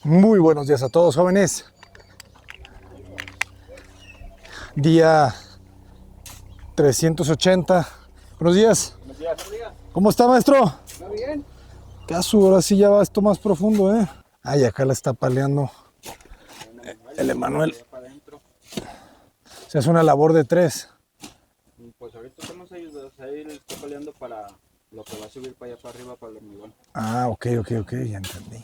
Muy buenos días a todos, jóvenes. Día 380. Buenos días. Buenos días. ¿Cómo está, maestro? ¿Está bien? Caso, ahora sí ya va esto más profundo, ¿eh? Ay, acá la está paleando el Emanuel. Se hace una labor de 3. Pues ahorita estamos ahí, ahí le estoy peleando para lo que va a subir para allá para arriba, para el hormigón. Ah, ok, ya entendí.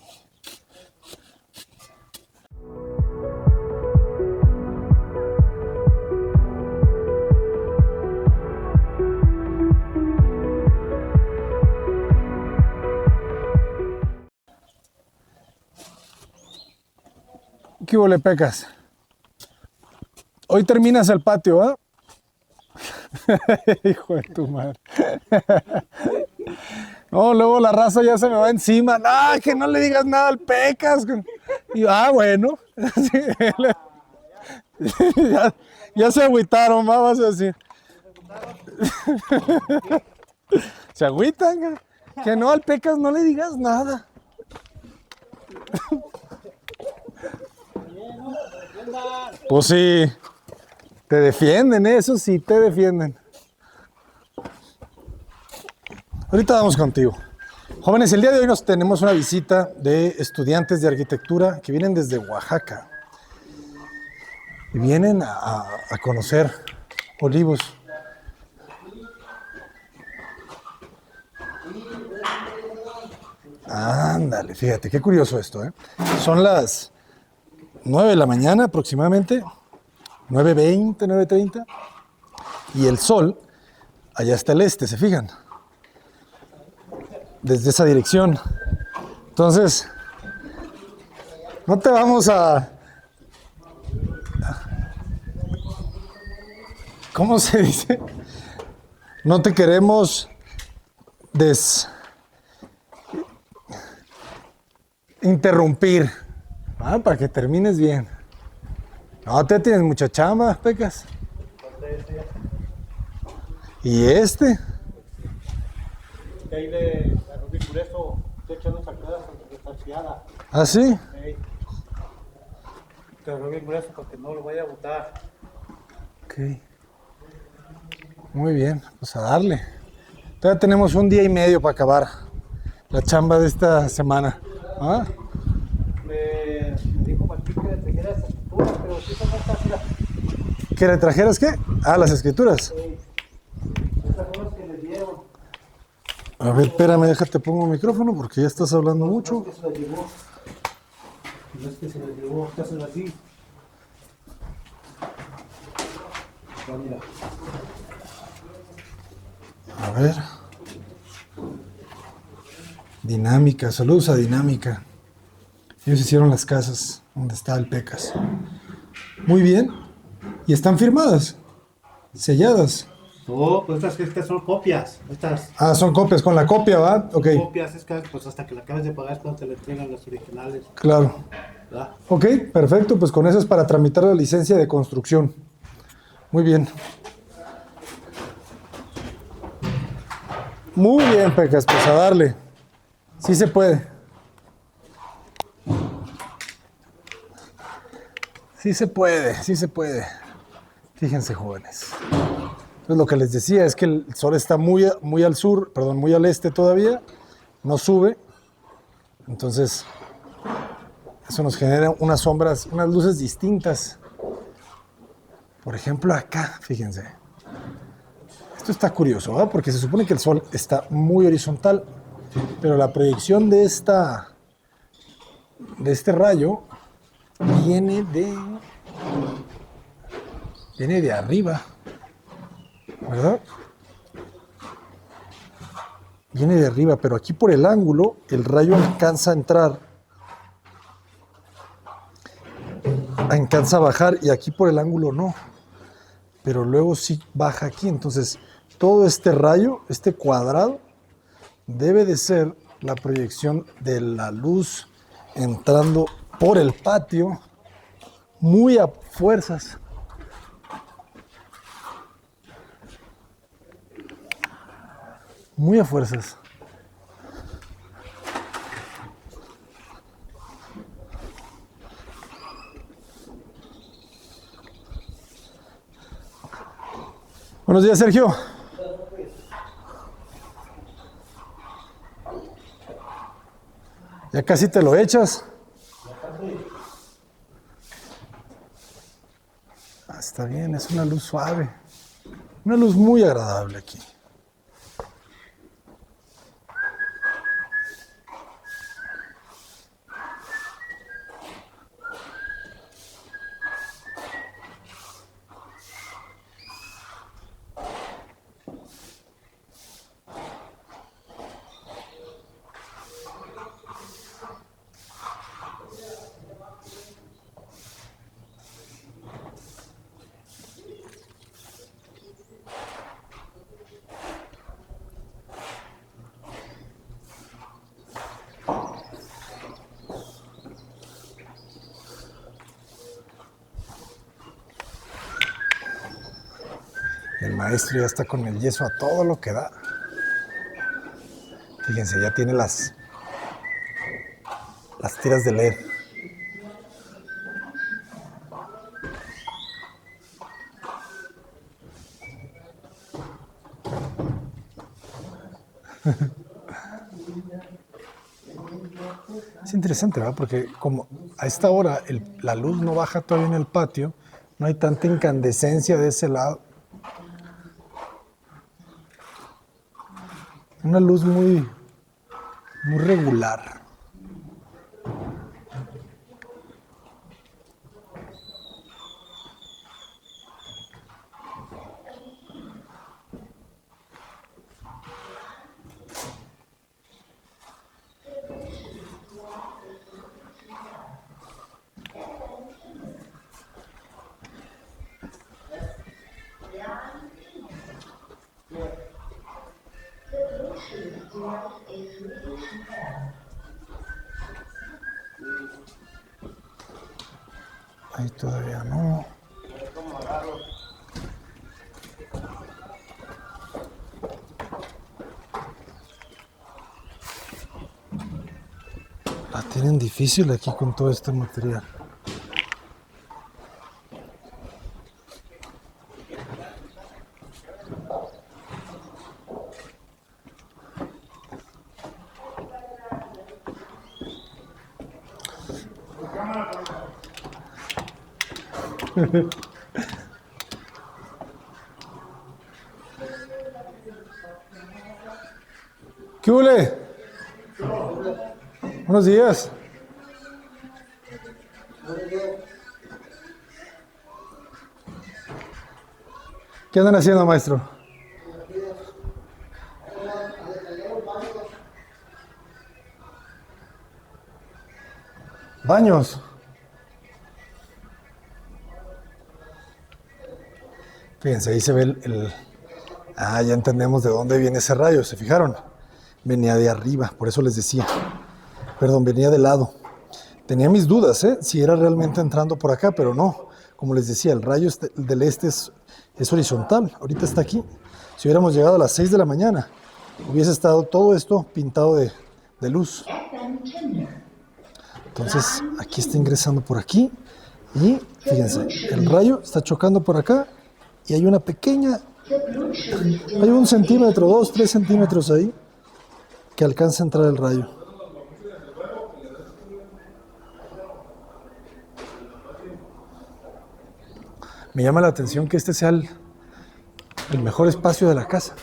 ¿Qué hubo, le pecas? Hoy terminas el patio, ¿ah? Hijo de tu madre. No, luego la raza ya se me va encima. No, que no le digas nada al pecas. Y bueno. Ya se agüitaron, vas a decir. Se agüitan. Que no, al pecas no le digas nada. Pues sí, te defienden, eso sí, te defienden. Ahorita vamos contigo. Jóvenes, el día de hoy nos tenemos una visita de estudiantes de arquitectura que vienen desde Oaxaca. Y vienen a conocer Olivos. Ándale, fíjate, qué curioso esto, ¿eh? Son las 9 de la mañana aproximadamente, 9:20, 9:30, y el sol, allá está el este, ¿se fijan? Desde esa dirección. Entonces, no te vamos a... ¿Cómo se dice? No te queremos interrumpir, para que termines bien. No, te tienes mucha chamba, pecas. ¿Y este? De ahí de Rubín Grueso, estoy echando sacadas de falseada. ¿Ah, sí? De Rubín Grueso para que no lo vaya a botar. Ok. Muy bien, pues a darle. Todavía tenemos un día y medio para acabar la chamba de esta semana. ¿Ah? Me dijo Martín que le trajera esa escritura, pero sí son estas, mira. ¿Que le trajeras qué? Ah, las escrituras. Estas son las que le dieron. A ver, espérame, déjate pongo el micrófono porque ya estás hablando mucho. No es que se las llevó. No es que se las llevó, hágaselo así. Ah, mira. A ver. Dinámica, saludos a Dinámica. Ellos hicieron las casas donde está el Pecas. Muy bien. Y están firmadas, selladas. No, pues estas son copias. Estas Ah, son copias, con la copia, ¿va? Ok, copias, es que pues hasta que la acabes de pagar es cuando te le entregan las originales. claro. ¿Verdad? Ok, perfecto, pues con eso es para tramitar la licencia de construcción. Muy bien. Muy bien, Pecas, pues a darle. Sí se puede. Sí se puede, sí se puede. Fíjense, jóvenes. Entonces, lo que les decía es que el sol está muy al sur, perdón, muy al este todavía. No sube. Entonces, eso nos genera unas sombras, unas luces distintas. Por ejemplo, acá, fíjense. Esto está curioso, ¿verdad? Porque se supone que el sol está muy horizontal, pero la proyección de este rayo viene de arriba, ¿verdad? Viene de arriba, pero aquí por el ángulo el rayo alcanza a entrar, alcanza a bajar, y aquí por el ángulo no, pero luego sí baja aquí. Entonces todo este rayo, este cuadrado, debe de ser la proyección de la luz entrando por el patio muy a fuerzas. Muy a fuerzas. Buenos días, Sergio. Ya casi te lo echas. Ah, está bien, es una luz suave. Una luz muy agradable aquí. El maestro ya está con el yeso a todo lo que da. Fíjense, ya tiene las tiras de LED. Es interesante, ¿verdad? Porque como a esta hora la luz no baja todavía en el patio, no hay tanta incandescencia de ese lado. Una luz muy regular. Ahí todavía no. La tienen difícil aquí con todo este material. ¿Qué hule? Buenos días. ¿Qué andan haciendo, maestro? Baños. Fíjense, ahí se ve Ah, ya entendemos de dónde viene ese rayo, ¿se fijaron? Venía de arriba, por eso les decía. Perdón, venía de lado. Tenía mis dudas, si era realmente entrando por acá, pero no. Como les decía, el rayo del este es horizontal, ahorita está aquí. Si hubiéramos llegado a las 6 de la mañana, hubiese estado todo esto pintado de luz. Entonces, aquí está ingresando por aquí y fíjense, el rayo está chocando por acá y hay una pequeña, hay 1 centímetro, 2, 3 centímetros ahí que alcanza a entrar el rayo. Me llama la atención que este sea el mejor espacio de la casa.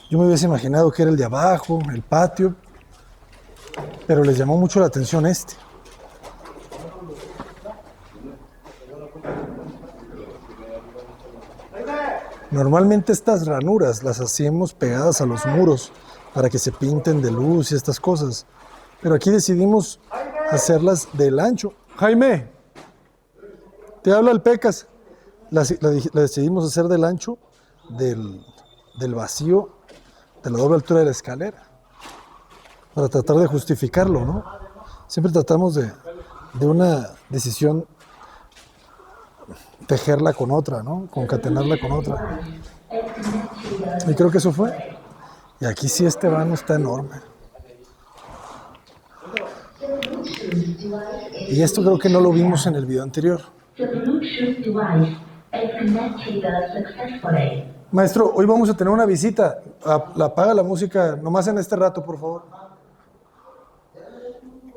Yo me hubiese imaginado que era el de abajo, el patio, pero les llamó mucho la atención este. Normalmente estas ranuras las hacíamos pegadas a los muros para que se pinten de luz y estas cosas, pero aquí decidimos hacerlas del ancho. Jaime, te habla el Pecas. La decidimos hacer del ancho del vacío de la doble altura de la escalera para tratar de justificarlo, ¿no? Siempre tratamos de una decisión tejerla con otra, ¿no? Concatenarla con otra. Y creo que eso fue. Y aquí sí este vano está enorme. Y esto creo que no lo vimos en el video anterior. The Bluetooth device is connected successfully. Maestro, hoy vamos a tener una visita. Apaga la música nomás en este rato, por favor.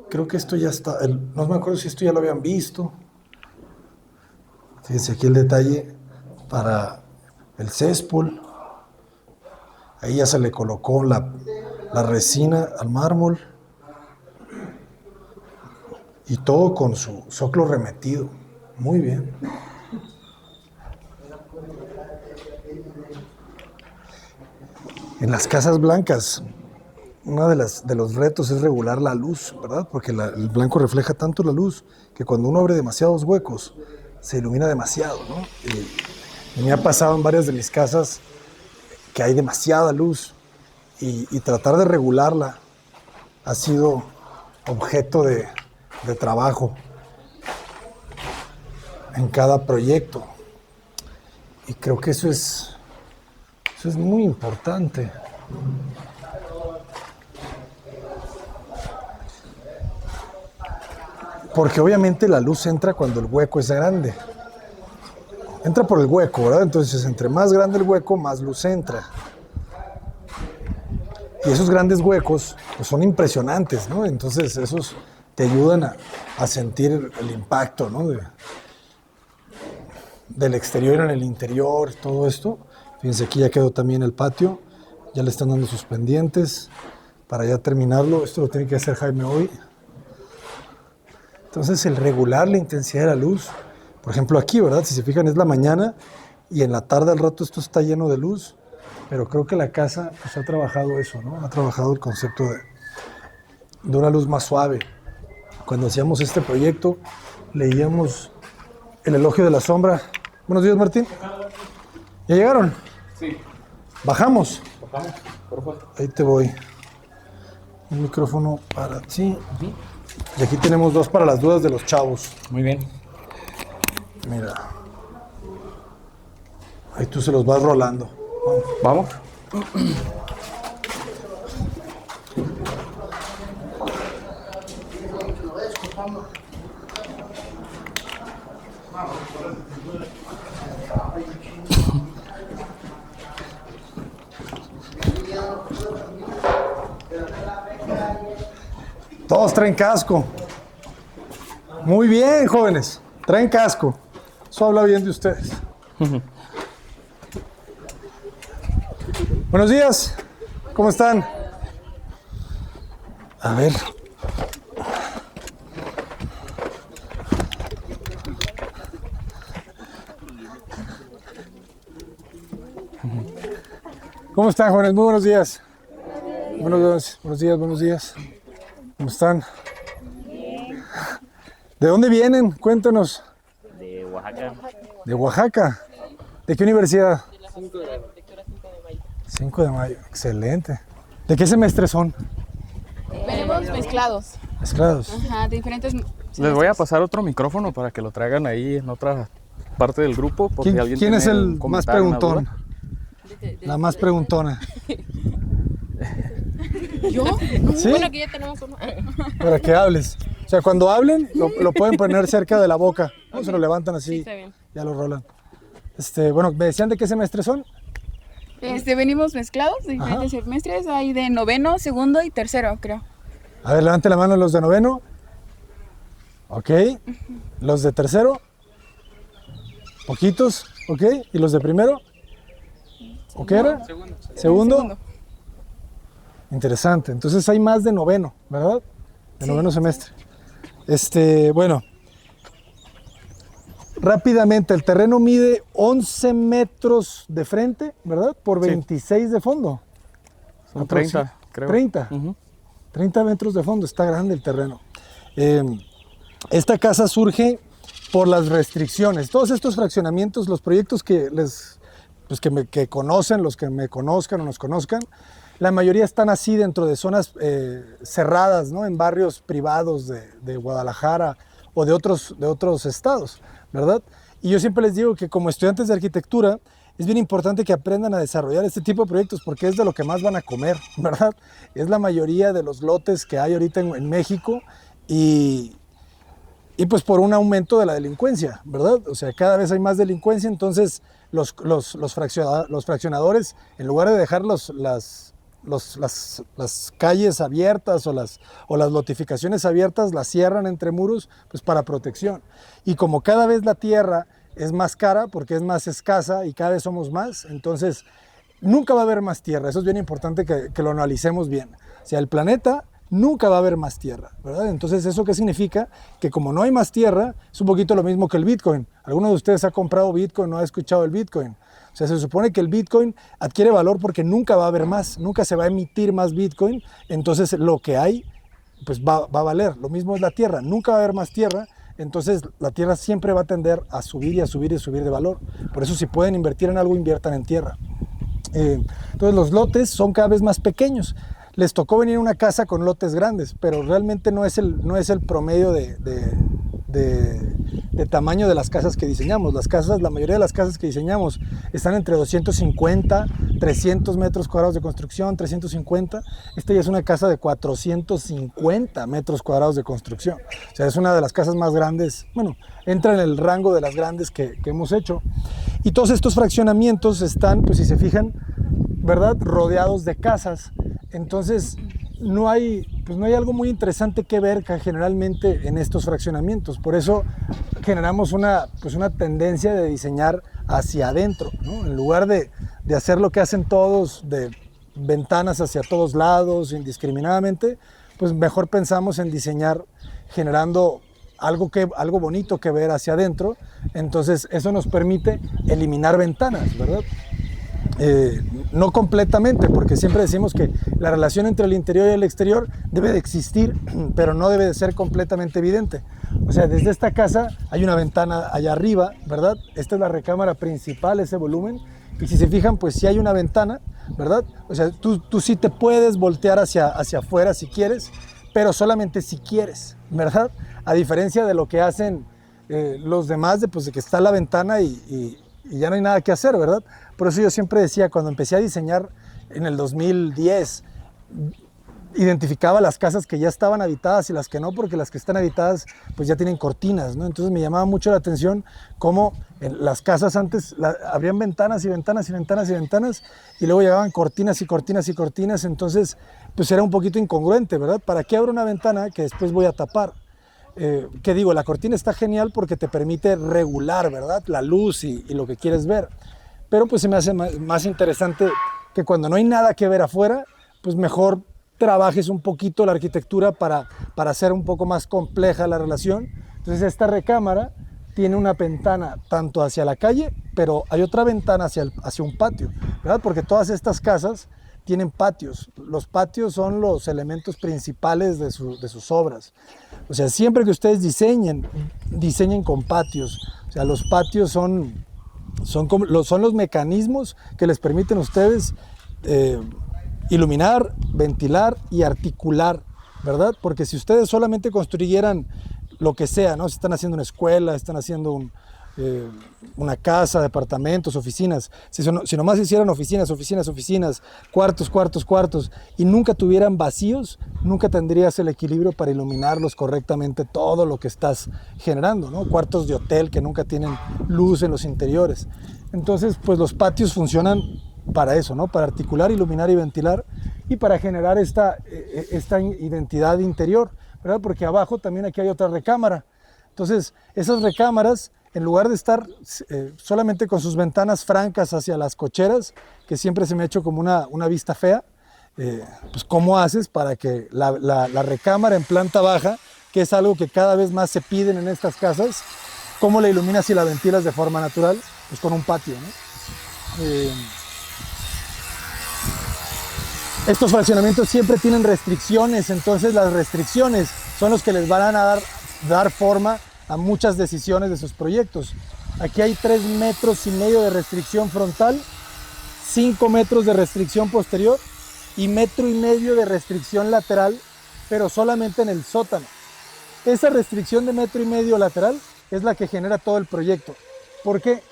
Creo que esto ya está. No me acuerdo si esto ya lo habían visto. Fíjense aquí el detalle para el céspol. Ahí ya se le colocó la resina al mármol. Y todo con su zócalo remetido. Muy bien. En las casas blancas, uno de los retos es regular la luz, ¿verdad? Porque el blanco refleja tanto la luz que cuando uno abre demasiados huecos, se ilumina demasiado, ¿no? Y me ha pasado en varias de mis casas que hay demasiada luz y tratar de regularla ha sido objeto de trabajo en cada proyecto. Y creo que eso es muy importante. Porque obviamente la luz entra cuando el hueco es grande. Entra por el hueco, ¿verdad? Entonces, entre más grande el hueco, más luz entra. Y esos grandes huecos pues, son impresionantes, ¿no? Entonces, esos te ayudan a sentir el impacto, ¿no? Del exterior en el interior, todo esto. Fíjense, aquí ya quedó también el patio. Ya le están dando sus pendientes para ya terminarlo. Esto lo tiene que hacer Jaime hoy. Entonces, el regular la intensidad de la luz. Por ejemplo, aquí, ¿verdad? Si se fijan, es la mañana y en la tarde al rato esto está lleno de luz. Pero creo que la casa pues, ha trabajado eso, ¿no? Ha trabajado el concepto de una luz más suave. Cuando hacíamos este proyecto, leíamos El elogio de la sombra. Buenos días, Martín. ¿Ya llegaron? Sí. ¿Bajamos? Bajamos, por favor. Ahí te voy. Un micrófono para ti. Y aquí tenemos dos para las dudas de los chavos. Muy bien. Mira. Ahí tú se los vas rolando. Vamos. Todos traen casco. Muy bien, jóvenes. Traen casco. Eso habla bien de ustedes. Buenos días. ¿Cómo están? A ver. ¿Cómo están, jóvenes? Muy buenos días. Buenos días. ¿Cómo están? ¿De dónde vienen? Cuéntanos. De Oaxaca. ¿De Oaxaca? ¿De qué universidad? 5 de mayo, excelente. ¿De qué semestre son? Venimos mezclados. Mezclados. Ajá, de diferentes. Les voy a pasar otro micrófono para que lo traigan ahí en otra parte del grupo. Por si alguien ¿Quién es tiene el un más comentario, una preguntón? duda. La más preguntona. ¿Yo? ¿Sí? Bueno, aquí ya tenemos uno. Para que hables. O sea, cuando hablen, lo pueden poner cerca de la boca. ¿No? Se lo levantan así, Sí, está bien. ya lo rolan. Bueno, ¿me decían de qué semestre son? Venimos mezclados de diferentes semestres. Hay de noveno, segundo y tercero, creo. A ver, levante la mano los de noveno. Ok. Los de tercero. Poquitos. Ok. ¿Y los de primero? ¿O qué era? Segundo. Interesante. Entonces hay más de noveno, ¿verdad? De noveno semestre. Bueno. Rápidamente, el terreno mide 11 metros de frente, ¿verdad? Por 26 de fondo. Son 30, creo. 30. 30 metros de fondo, está grande el terreno. Esta casa surge por las restricciones. Todos estos fraccionamientos, los proyectos que que conocen, los que me conozcan o nos conozcan, la mayoría están así dentro de zonas cerradas, ¿no? En barrios privados de Guadalajara o de otros estados, ¿verdad? Y yo siempre les digo que como estudiantes de arquitectura es bien importante que aprendan a desarrollar este tipo de proyectos porque es de lo que más van a comer, ¿verdad? Es la mayoría de los lotes que hay ahorita en México y Y pues por un aumento de la delincuencia, ¿verdad? O sea, cada vez hay más delincuencia, entonces los fraccionadores, en lugar de dejar las calles abiertas o las lotificaciones abiertas, las cierran entre muros pues para protección. Y como cada vez la tierra es más cara porque es más escasa y cada vez somos más, entonces nunca va a haber más tierra. Eso es bien importante que lo analicemos bien. O sea, el planeta nunca va a haber más tierra, ¿verdad? Entonces, ¿eso qué significa? Que como no hay más tierra, es un poquito lo mismo que el Bitcoin. ¿Alguno de ustedes ha comprado Bitcoin o no ha escuchado el Bitcoin? O sea, se supone que el Bitcoin adquiere valor porque nunca va a haber más, nunca se va a emitir más Bitcoin, entonces lo que hay, pues va a valer. Lo mismo es la tierra, nunca va a haber más tierra, entonces la tierra siempre va a tender a subir y a subir y a subir de valor. Por eso si pueden invertir en algo, inviertan en tierra. Entonces los lotes son cada vez más pequeños. Les tocó venir a una casa con lotes grandes, pero realmente no es el promedio de tamaño de las casas que diseñamos. La mayoría de las casas que diseñamos están entre 250, 300 metros cuadrados de construcción, 350. Esta ya es una casa de 450 metros cuadrados de construcción. O sea, es una de las casas más grandes, bueno, entra en el rango de las grandes que hemos hecho. Y todos estos fraccionamientos están, pues si se fijan, ¿verdad?, rodeados de casas. Entonces no hay algo muy interesante que ver generalmente en estos fraccionamientos. Por eso generamos una tendencia de diseñar hacia adentro, ¿no? En lugar de hacer lo que hacen todos, de ventanas hacia todos lados indiscriminadamente, pues mejor pensamos en diseñar generando algo bonito que ver hacia adentro. Entonces eso nos permite eliminar ventanas, ¿verdad? No completamente, porque siempre decimos que la relación entre el interior y el exterior debe de existir, pero no debe de ser completamente evidente. O sea, desde esta casa hay una ventana allá arriba, ¿verdad? Esta es la recámara principal, ese volumen, y si se fijan, pues sí hay una ventana, ¿verdad? O sea, tú sí te puedes voltear hacia afuera si quieres, pero solamente si quieres, ¿verdad? A diferencia de lo que hacen los demás, de que está la ventana y ya no hay nada que hacer, ¿verdad? Por eso yo siempre decía, cuando empecé a diseñar en el 2010, identificaba las casas que ya estaban habitadas y las que no, porque las que están habitadas pues ya tienen cortinas, ¿no? Entonces me llamaba mucho la atención cómo en las casas antes abrían ventanas y ventanas y ventanas y ventanas y luego llegaban cortinas y cortinas y cortinas, entonces pues era un poquito incongruente, ¿verdad? ¿Para qué abro una ventana que después voy a tapar? ¿Qué digo? La cortina está genial porque te permite regular, ¿verdad?, la luz y lo que quieres ver. Pero pues se me hace más interesante que cuando no hay nada que ver afuera, pues mejor trabajes un poquito la arquitectura para hacer un poco más compleja la relación. Entonces esta recámara tiene una ventana tanto hacia la calle, pero hay otra ventana hacia un patio, ¿verdad? Porque todas estas casas tienen patios. Los patios son los elementos principales de sus obras. O sea, siempre que ustedes diseñen con patios. O sea, los patios son los mecanismos que les permiten a ustedes iluminar, ventilar y articular, ¿verdad? Porque si ustedes solamente construyeran lo que sea, ¿no? Si están haciendo una escuela, están haciendo una casa, departamentos, oficinas, si nomás hicieran oficinas, cuartos, y nunca tuvieran vacíos, nunca tendrías el equilibrio para iluminarlos correctamente todo lo que estás generando, ¿no? Cuartos de hotel que nunca tienen luz en los interiores. Entonces, pues los patios funcionan para eso, ¿no? Para articular, iluminar y ventilar y para generar esta identidad interior, ¿verdad? Porque abajo también aquí hay otra recámara. Entonces, esas recámaras, en lugar de estar solamente con sus ventanas francas hacia las cocheras, que siempre se me ha hecho como una vista fea, pues ¿cómo haces para que la recámara en planta baja, que es algo que cada vez más se piden en estas casas, cómo la iluminas y la ventilas de forma natural? Pues con un patio, ¿no? Estos fraccionamientos siempre tienen restricciones, entonces las restricciones son los que les van a dar forma a muchas decisiones de sus proyectos. Aquí hay 3,5 metros de restricción frontal, 5 metros de restricción posterior y 1,5 metros de restricción lateral, pero solamente en el sótano. Esa restricción de 1,5 metros lateral es la que genera todo el proyecto. ¿Por qué?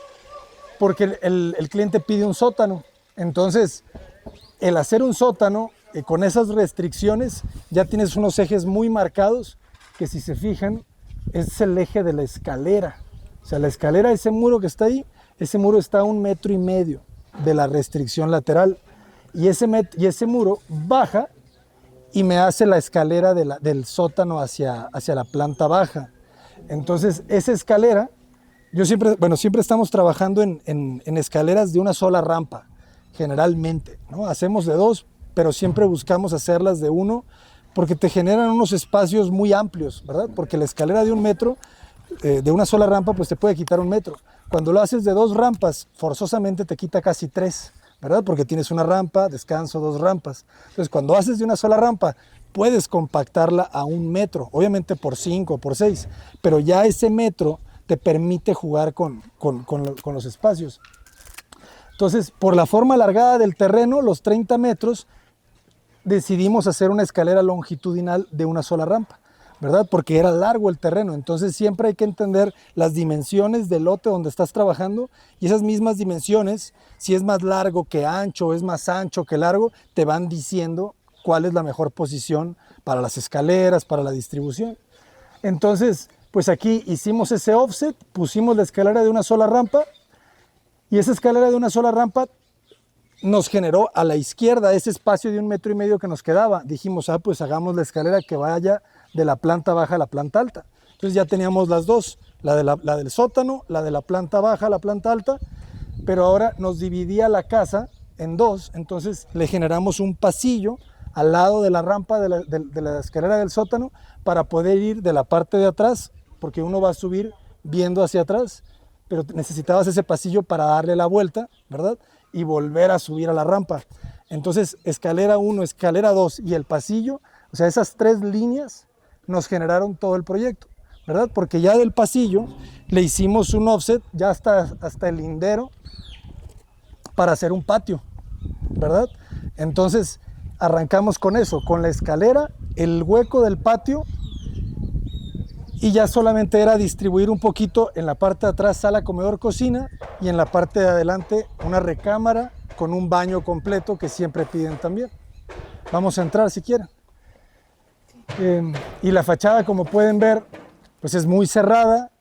Porque el cliente pide un sótano. Entonces, el hacer un sótano con esas restricciones, ya tienes unos ejes muy marcados que, si se fijan, es el eje de la escalera. O sea, la escalera, ese muro que está ahí, ese muro está a 1,5 metros de la restricción lateral. Y ese muro baja y me hace la escalera del sótano hacia la planta baja. Entonces, esa escalera, siempre estamos trabajando en escaleras de una sola rampa, generalmente, ¿no? Hacemos de 2, pero siempre buscamos hacerlas de 1, porque te generan unos espacios muy amplios, ¿verdad? Porque la escalera de 1 metro, de una sola rampa, pues te puede quitar 1 metro. Cuando lo haces de 2 rampas, forzosamente te quita casi 3, ¿verdad? Porque tienes una rampa, descanso, 2 rampas. Entonces, cuando haces de una sola rampa, puedes compactarla a 1 metro, obviamente por 5, por 6, pero ya ese metro te permite jugar con los espacios. Entonces, por la forma alargada del terreno, los 30 metros, decidimos hacer una escalera longitudinal de una sola rampa, ¿verdad? Porque era largo el terreno. Entonces siempre hay que entender las dimensiones del lote donde estás trabajando, y esas mismas dimensiones, si es más largo que ancho, es más ancho que largo, te van diciendo cuál es la mejor posición para las escaleras, para la distribución. Entonces, pues aquí hicimos ese offset, pusimos la escalera de una sola rampa, y esa escalera de una sola rampa nos generó a la izquierda ese espacio de 1,5 metros que nos quedaba. Dijimos, pues hagamos la escalera que vaya de la planta baja a la planta alta. Entonces ya teníamos las dos, la del sótano, la de la planta baja a la planta alta, pero ahora nos dividía la casa en 2, entonces le generamos un pasillo al lado de la rampa de la escalera del sótano para poder ir de la parte de atrás, porque uno va a subir viendo hacia atrás, pero necesitabas ese pasillo para darle la vuelta, ¿verdad? Y volver a subir a la rampa. Entonces, escalera 1, escalera 2 y el pasillo, o sea, esas 3 líneas nos generaron todo el proyecto, ¿verdad? Porque ya del pasillo le hicimos un offset ya hasta el lindero para hacer un patio, ¿verdad? Entonces, arrancamos con eso, con la escalera, el hueco del patio, y ya solamente era distribuir un poquito en la parte de atrás sala, comedor, cocina, y en la parte de adelante una recámara con un baño completo que siempre piden también. Vamos a entrar si quieren. Y la fachada, como pueden ver, pues es muy cerrada.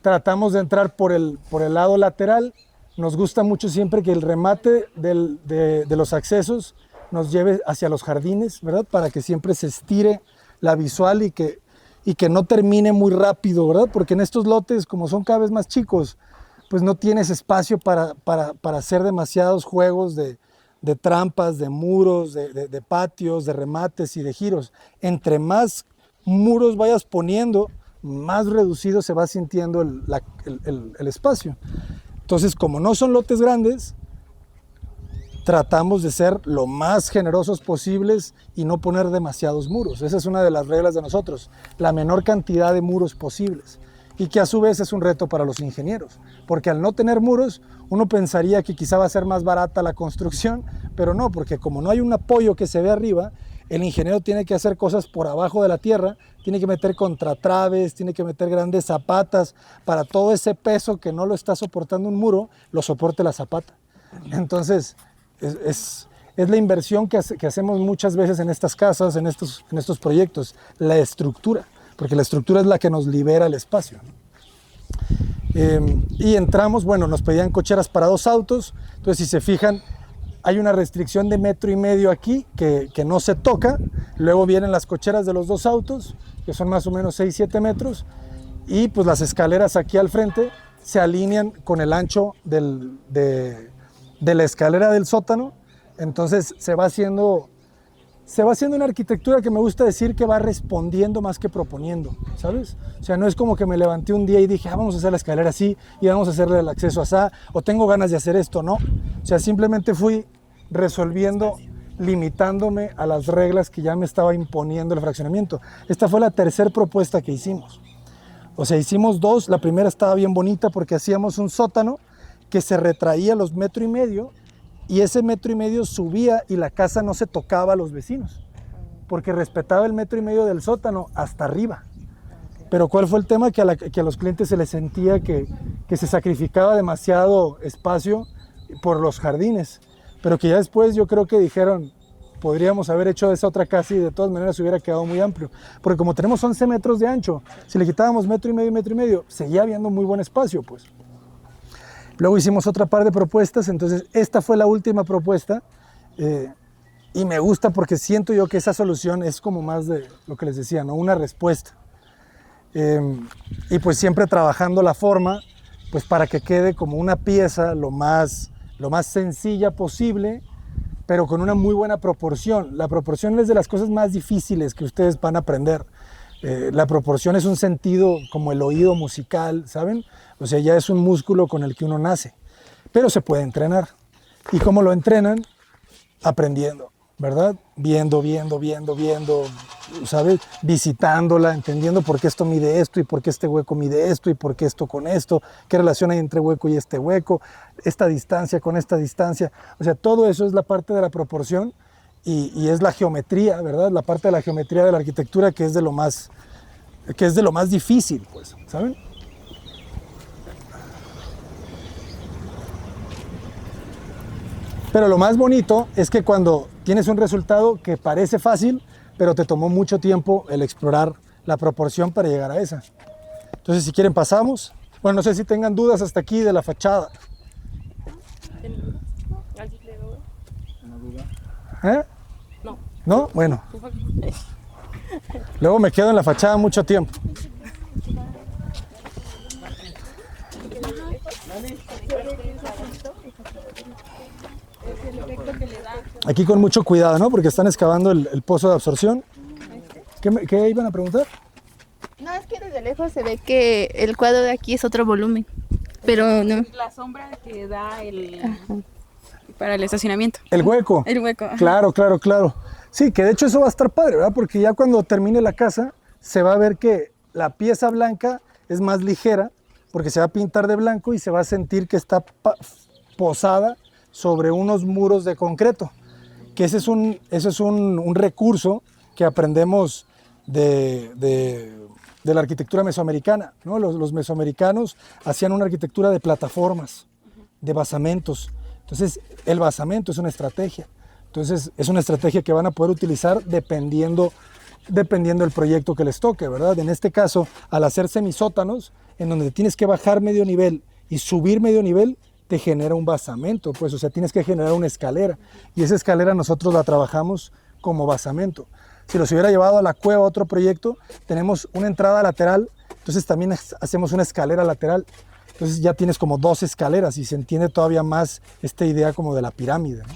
Tratamos de entrar por el lado lateral. Nos gusta mucho siempre que el remate de los accesos nos lleve hacia los jardines, ¿verdad? Para que siempre se estire la visual y que no termine muy rápido, ¿verdad? Porque en estos lotes, como son cada vez más chicos, pues no tienes espacio para hacer demasiados juegos de trampas, de muros, de patios, de remates y de giros. Entre más muros vayas poniendo, más reducido se va sintiendo el espacio. Entonces, como no son lotes grandes, tratamos de ser lo más generosos posibles y no poner demasiados muros. Esa es una de las reglas de nosotros, la menor cantidad de muros posibles. Y que a su vez es un reto para los ingenieros, porque al no tener muros, uno pensaría que quizá va a ser más barata la construcción, pero no, porque como no hay un apoyo que se ve arriba, el ingeniero tiene que hacer cosas por abajo de la tierra, tiene que meter contratraves, tiene que meter grandes zapatas, para todo ese peso que no lo está soportando un muro, lo soporte la zapata. Entonces, es la inversión que hacemos muchas veces en estas casas, en estos proyectos, la estructura, porque la estructura es la que nos libera el espacio. Y entramos, bueno, nos pedían cocheras para 2 autos, entonces si se fijan, hay una restricción de 1,5 metros aquí que no se toca. Luego vienen las cocheras de los 2 autos, que son más o menos 6-7 metros, y pues las escaleras aquí al frente se alinean con el ancho de la escalera del sótano. Entonces se va haciendo una arquitectura que me gusta decir que va respondiendo más que proponiendo, ¿sabes? O sea, no es como que me levanté un día y dije, vamos a hacer la escalera así y vamos a hacerle el acceso así, o tengo ganas de hacer esto, no. O sea, simplemente fui resolviendo, limitándome a las reglas que ya me estaba imponiendo el fraccionamiento. Esta fue la 3ª propuesta que hicimos. O sea, hicimos 2, la primera estaba bien bonita porque hacíamos un sótano que se retraía los 1,5 metros, y ese 1,5 metros subía y la casa no se tocaba a los vecinos, porque respetaba el 1,5 metros del sótano hasta arriba. Pero ¿cuál fue el tema? Que a los clientes se les sentía que se sacrificaba demasiado espacio por los jardines, pero que ya después yo creo que dijeron, podríamos haber hecho esa otra casa y de todas maneras se hubiera quedado muy amplio. Porque como tenemos 11 metros de ancho, si le quitábamos metro y medio, seguía habiendo muy buen espacio, pues. Luego hicimos otra par de propuestas, entonces esta fue la última propuesta y me gusta porque siento yo que esa solución es como más de lo que les decía, ¿no? Una respuesta. Y pues siempre trabajando la forma, pues para que quede como una pieza lo más sencilla posible, pero con una muy buena proporción. La proporción es de las cosas más difíciles que ustedes van a aprender. La proporción es un sentido como el oído musical, ¿saben? O sea, ya es un músculo con el que uno nace, pero se puede entrenar. ¿Y cómo lo entrenan? Aprendiendo, ¿verdad? Viendo, ¿sabes? Visitándola, entendiendo por qué esto mide esto y por qué este hueco mide esto y por qué esto con esto, qué relación hay entre hueco y este hueco, esta distancia con esta distancia. O sea, todo eso es la parte de la proporción y es la geometría, ¿verdad? La parte de la geometría de la arquitectura que es de lo más difícil, pues, ¿saben? Pero lo más bonito es que cuando tienes un resultado que parece fácil, pero te tomó mucho tiempo el explorar la proporción para llegar a esa. Entonces, si quieren, pasamos. Bueno, no sé si tengan dudas hasta aquí de la fachada. ¿Eh? No. ¿No? Bueno. Luego me quedo en la fachada mucho tiempo. Aquí con mucho cuidado, ¿no? Porque están excavando el pozo de absorción. ¿Qué iban a preguntar? No, es que desde lejos se ve que el cuadro de aquí es otro volumen, pero no. La sombra que da para el estacionamiento. El hueco. El hueco. Ajá. Claro. Sí, que de hecho eso va a estar padre, ¿verdad? Porque ya cuando termine la casa se va a ver que la pieza blanca es más ligera porque se va a pintar de blanco y se va a sentir que está posada sobre unos muros de concreto. Que ese es un recurso que aprendemos de la arquitectura mesoamericana, ¿no? Los mesoamericanos hacían una arquitectura de plataformas, de basamentos. Entonces, el basamento es una estrategia. Entonces, es una estrategia que van a poder utilizar dependiendo del proyecto que les toque, ¿verdad? En este caso, al hacer semisótanos, en donde tienes que bajar medio nivel y subir medio nivel, te genera un basamento, pues, o sea, tienes que generar una escalera. Y esa escalera nosotros la trabajamos como basamento. Si los hubiera llevado a la cueva a otro proyecto, tenemos una entrada lateral, entonces también hacemos una escalera lateral. Entonces ya tienes como 2 escaleras y se entiende todavía más esta idea como de la pirámide, ¿no?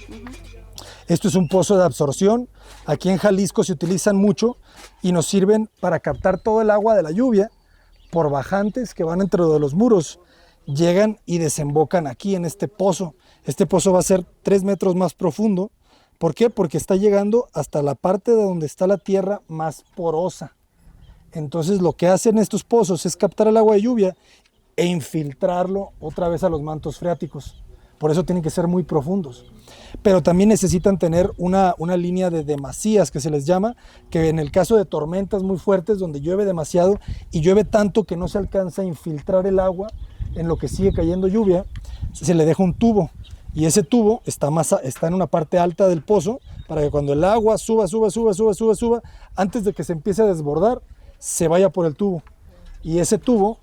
Esto es un pozo de absorción. Aquí en Jalisco se utilizan mucho y nos sirven para captar todo el agua de la lluvia por bajantes que van entre de los muros. Llegan y desembocan aquí en este pozo. Este pozo va a ser 3 metros más profundo. ¿Por qué? Porque está llegando hasta la parte de donde está la tierra más porosa. Entonces lo que hacen estos pozos es captar el agua de lluvia e infiltrarlo otra vez a los mantos freáticos. Por eso tienen que ser muy profundos. Pero también necesitan tener una línea de demasías, que se les llama, que en el caso de tormentas muy fuertes, donde llueve demasiado y llueve tanto que no se alcanza a infiltrar el agua en lo que sigue cayendo lluvia, se le deja un tubo. Y ese tubo está en una parte alta del pozo para que cuando el agua suba, antes de que se empiece a desbordar, se vaya por el tubo. Y ese tubo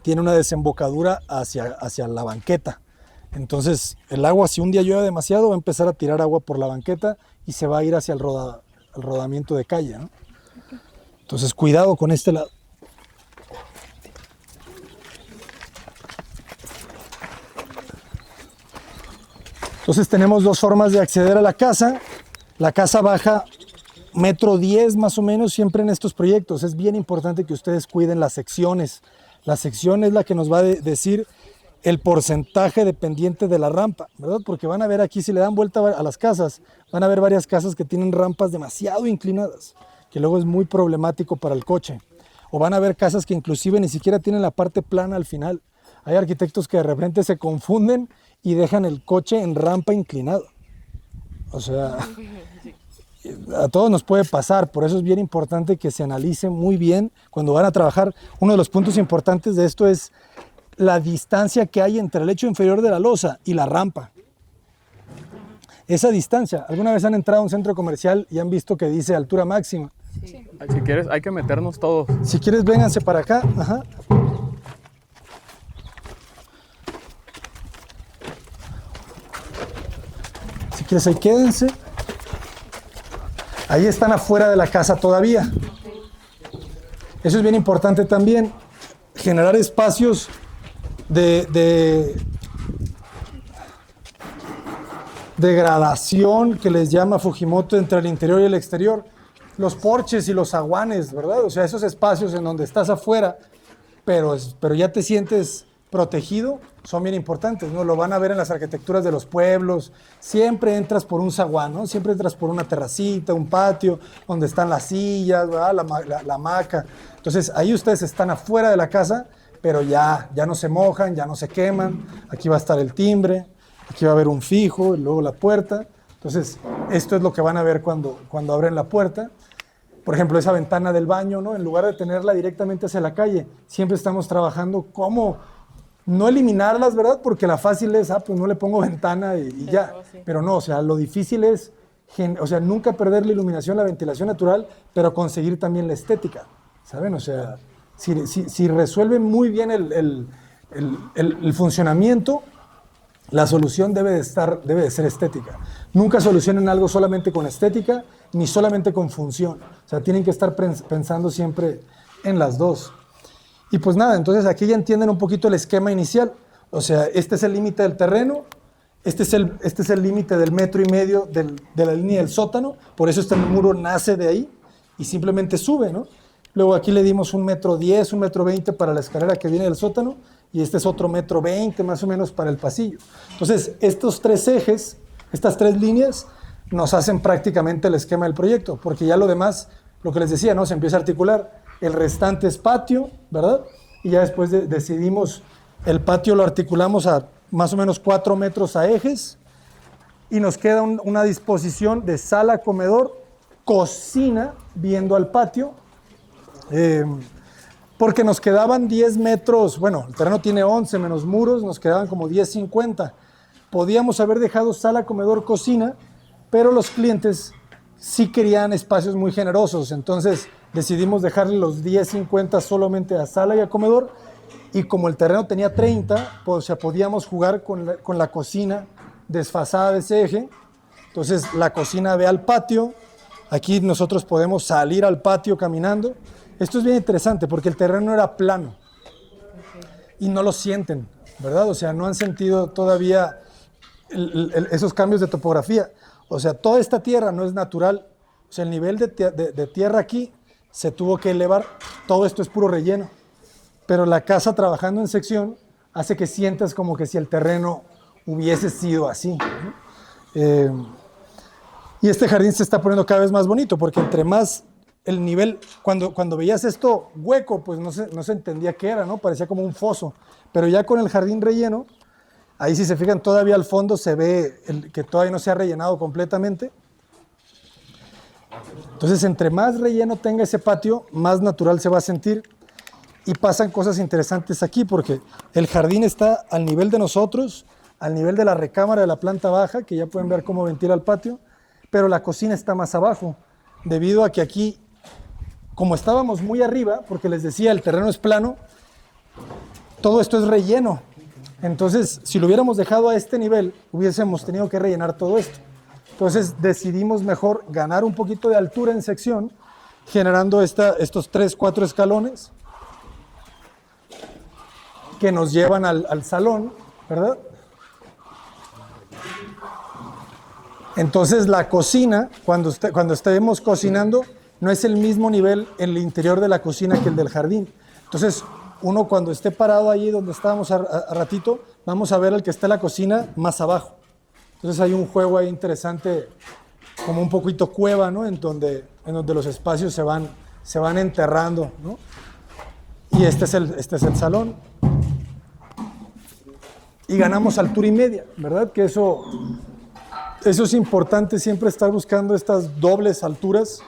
tiene una desembocadura hacia la banqueta. Entonces el agua, si un día llueve demasiado, va a empezar a tirar agua por la banqueta y se va a ir hacia el rodamiento de calle, ¿no? Entonces cuidado con este lado. Entonces tenemos 2 formas de acceder a la casa. La casa baja 1.10 m más o menos siempre en estos proyectos. Es bien importante que ustedes cuiden las secciones. La sección es la que nos va a decir el porcentaje dependiente de la rampa, ¿verdad? Porque van a ver aquí, si le dan vuelta a las casas, van a ver varias casas que tienen rampas demasiado inclinadas, que luego es muy problemático para el coche. O van a ver casas que inclusive ni siquiera tienen la parte plana al final. Hay arquitectos que de repente se confunden y dejan el coche en rampa inclinado. O sea, a todos nos puede pasar, por eso es bien importante que se analice muy bien cuando van a trabajar. Uno de los puntos importantes de esto es la distancia que hay entre el lecho inferior de la losa y la rampa. esa distancia. ¿Alguna vez han entrado a un centro comercial y han visto que dice altura máxima? Si quieres, hay que meternos todos. Si quieres, vénganse para acá. Ajá. Si quieres, ahí quédense. Ahí están afuera de la casa todavía. Eso es bien importante también. Generar espacios de gradación que les llama Fujimoto entre el interior y el exterior. Los porches y los zaguanes, ¿verdad? O sea, esos espacios en donde estás afuera, pero ya te sientes protegido, son bien importantes, ¿no? Lo van a ver en las arquitecturas de los pueblos. Siempre entras por un zaguán, ¿no? Siempre entras por una terracita, un patio, donde están las sillas, ¿verdad? La hamaca. Entonces, ahí ustedes están afuera de la casa, pero ya no se mojan, ya no se queman. Aquí va a estar el timbre, aquí va a haber un fijo, y luego la puerta. Entonces, esto es lo que van a ver cuando abren la puerta. Por ejemplo, esa ventana del baño, ¿no? En lugar de tenerla directamente hacia la calle, siempre estamos trabajando cómo no eliminarlas, ¿verdad? Porque la fácil es, pues no le pongo ventana y ya. Pero no, o sea, lo difícil es, nunca perder la iluminación, la ventilación natural, pero conseguir también la estética, ¿saben? O sea, si resuelven muy bien el funcionamiento, la solución debe de ser estética. Nunca solucionen algo solamente con estética, ni solamente con función. O sea, tienen que estar pensando siempre en las dos. Y pues nada, entonces aquí ya entienden un poquito el esquema inicial. O sea, este es el límite del terreno, este es el límite del 1.5 metros de la línea del sótano, por eso este muro nace de ahí y simplemente sube, ¿no? Luego aquí le dimos 1.10 metros, 1.20 metros para la escalera que viene del sótano, y este es otro 1.20 metros más o menos para el pasillo. Entonces, estos 3 ejes, estas 3 líneas, nos hacen prácticamente el esquema del proyecto, porque ya lo demás, lo que les decía, ¿no? Se empieza a articular. El restante es patio, ¿verdad? Y ya después decidimos, el patio lo articulamos a más o menos 4 metros a ejes, y nos queda una disposición de sala, comedor, cocina, viendo al patio, porque nos quedaban 10 metros, bueno, el terreno tiene 11 menos muros, nos quedaban como 10.50. Podíamos haber dejado sala, comedor, cocina, pero los clientes sí querían espacios muy generosos, entonces decidimos dejarle los 10.50 solamente a sala y a comedor, y como el terreno tenía 30, pues, o sea, podíamos jugar con la cocina desfasada de ese eje. Entonces la cocina ve al patio, aquí nosotros podemos salir al patio caminando. Esto es bien interesante porque el terreno era plano y no lo sienten, ¿verdad? O sea, no han sentido todavía esos cambios de topografía. O sea, toda esta tierra no es natural. O sea, el nivel de tierra aquí se tuvo que elevar. Todo esto es puro relleno. Pero la casa trabajando en sección hace que sientas como que si el terreno hubiese sido así, ¿no? Y este jardín se está poniendo cada vez más bonito porque entre más el nivel, cuando veías esto hueco, pues no se entendía qué era, ¿no? Parecía como un foso. Pero ya con el jardín relleno, ahí si se fijan todavía al fondo se ve que todavía no se ha rellenado completamente. Entonces entre más relleno tenga ese patio, más natural se va a sentir. Y pasan cosas interesantes aquí porque el jardín está al nivel de nosotros, al nivel de la recámara de la planta baja, que ya pueden ver cómo ventila el patio, pero la cocina está más abajo, debido a que aquí, como estábamos muy arriba, porque les decía, el terreno es plano, todo esto es relleno. Entonces, si lo hubiéramos dejado a este nivel, hubiésemos tenido que rellenar todo esto. Entonces, decidimos mejor ganar un poquito de altura en sección, generando estos 3, 4 escalones que nos llevan al salón, ¿verdad? Entonces la cocina, cuando estemos cocinando, no es el mismo nivel en el interior de la cocina que el del jardín. Entonces uno cuando esté parado allí donde estábamos a ratito, vamos a ver el que está en la cocina más abajo. Entonces hay un juego ahí interesante, como un poquito cueva, ¿no? En donde los espacios se van enterrando, ¿no? Y este es el salón. Y ganamos altura y media, ¿verdad? Que eso es importante, siempre estar buscando estas dobles alturas.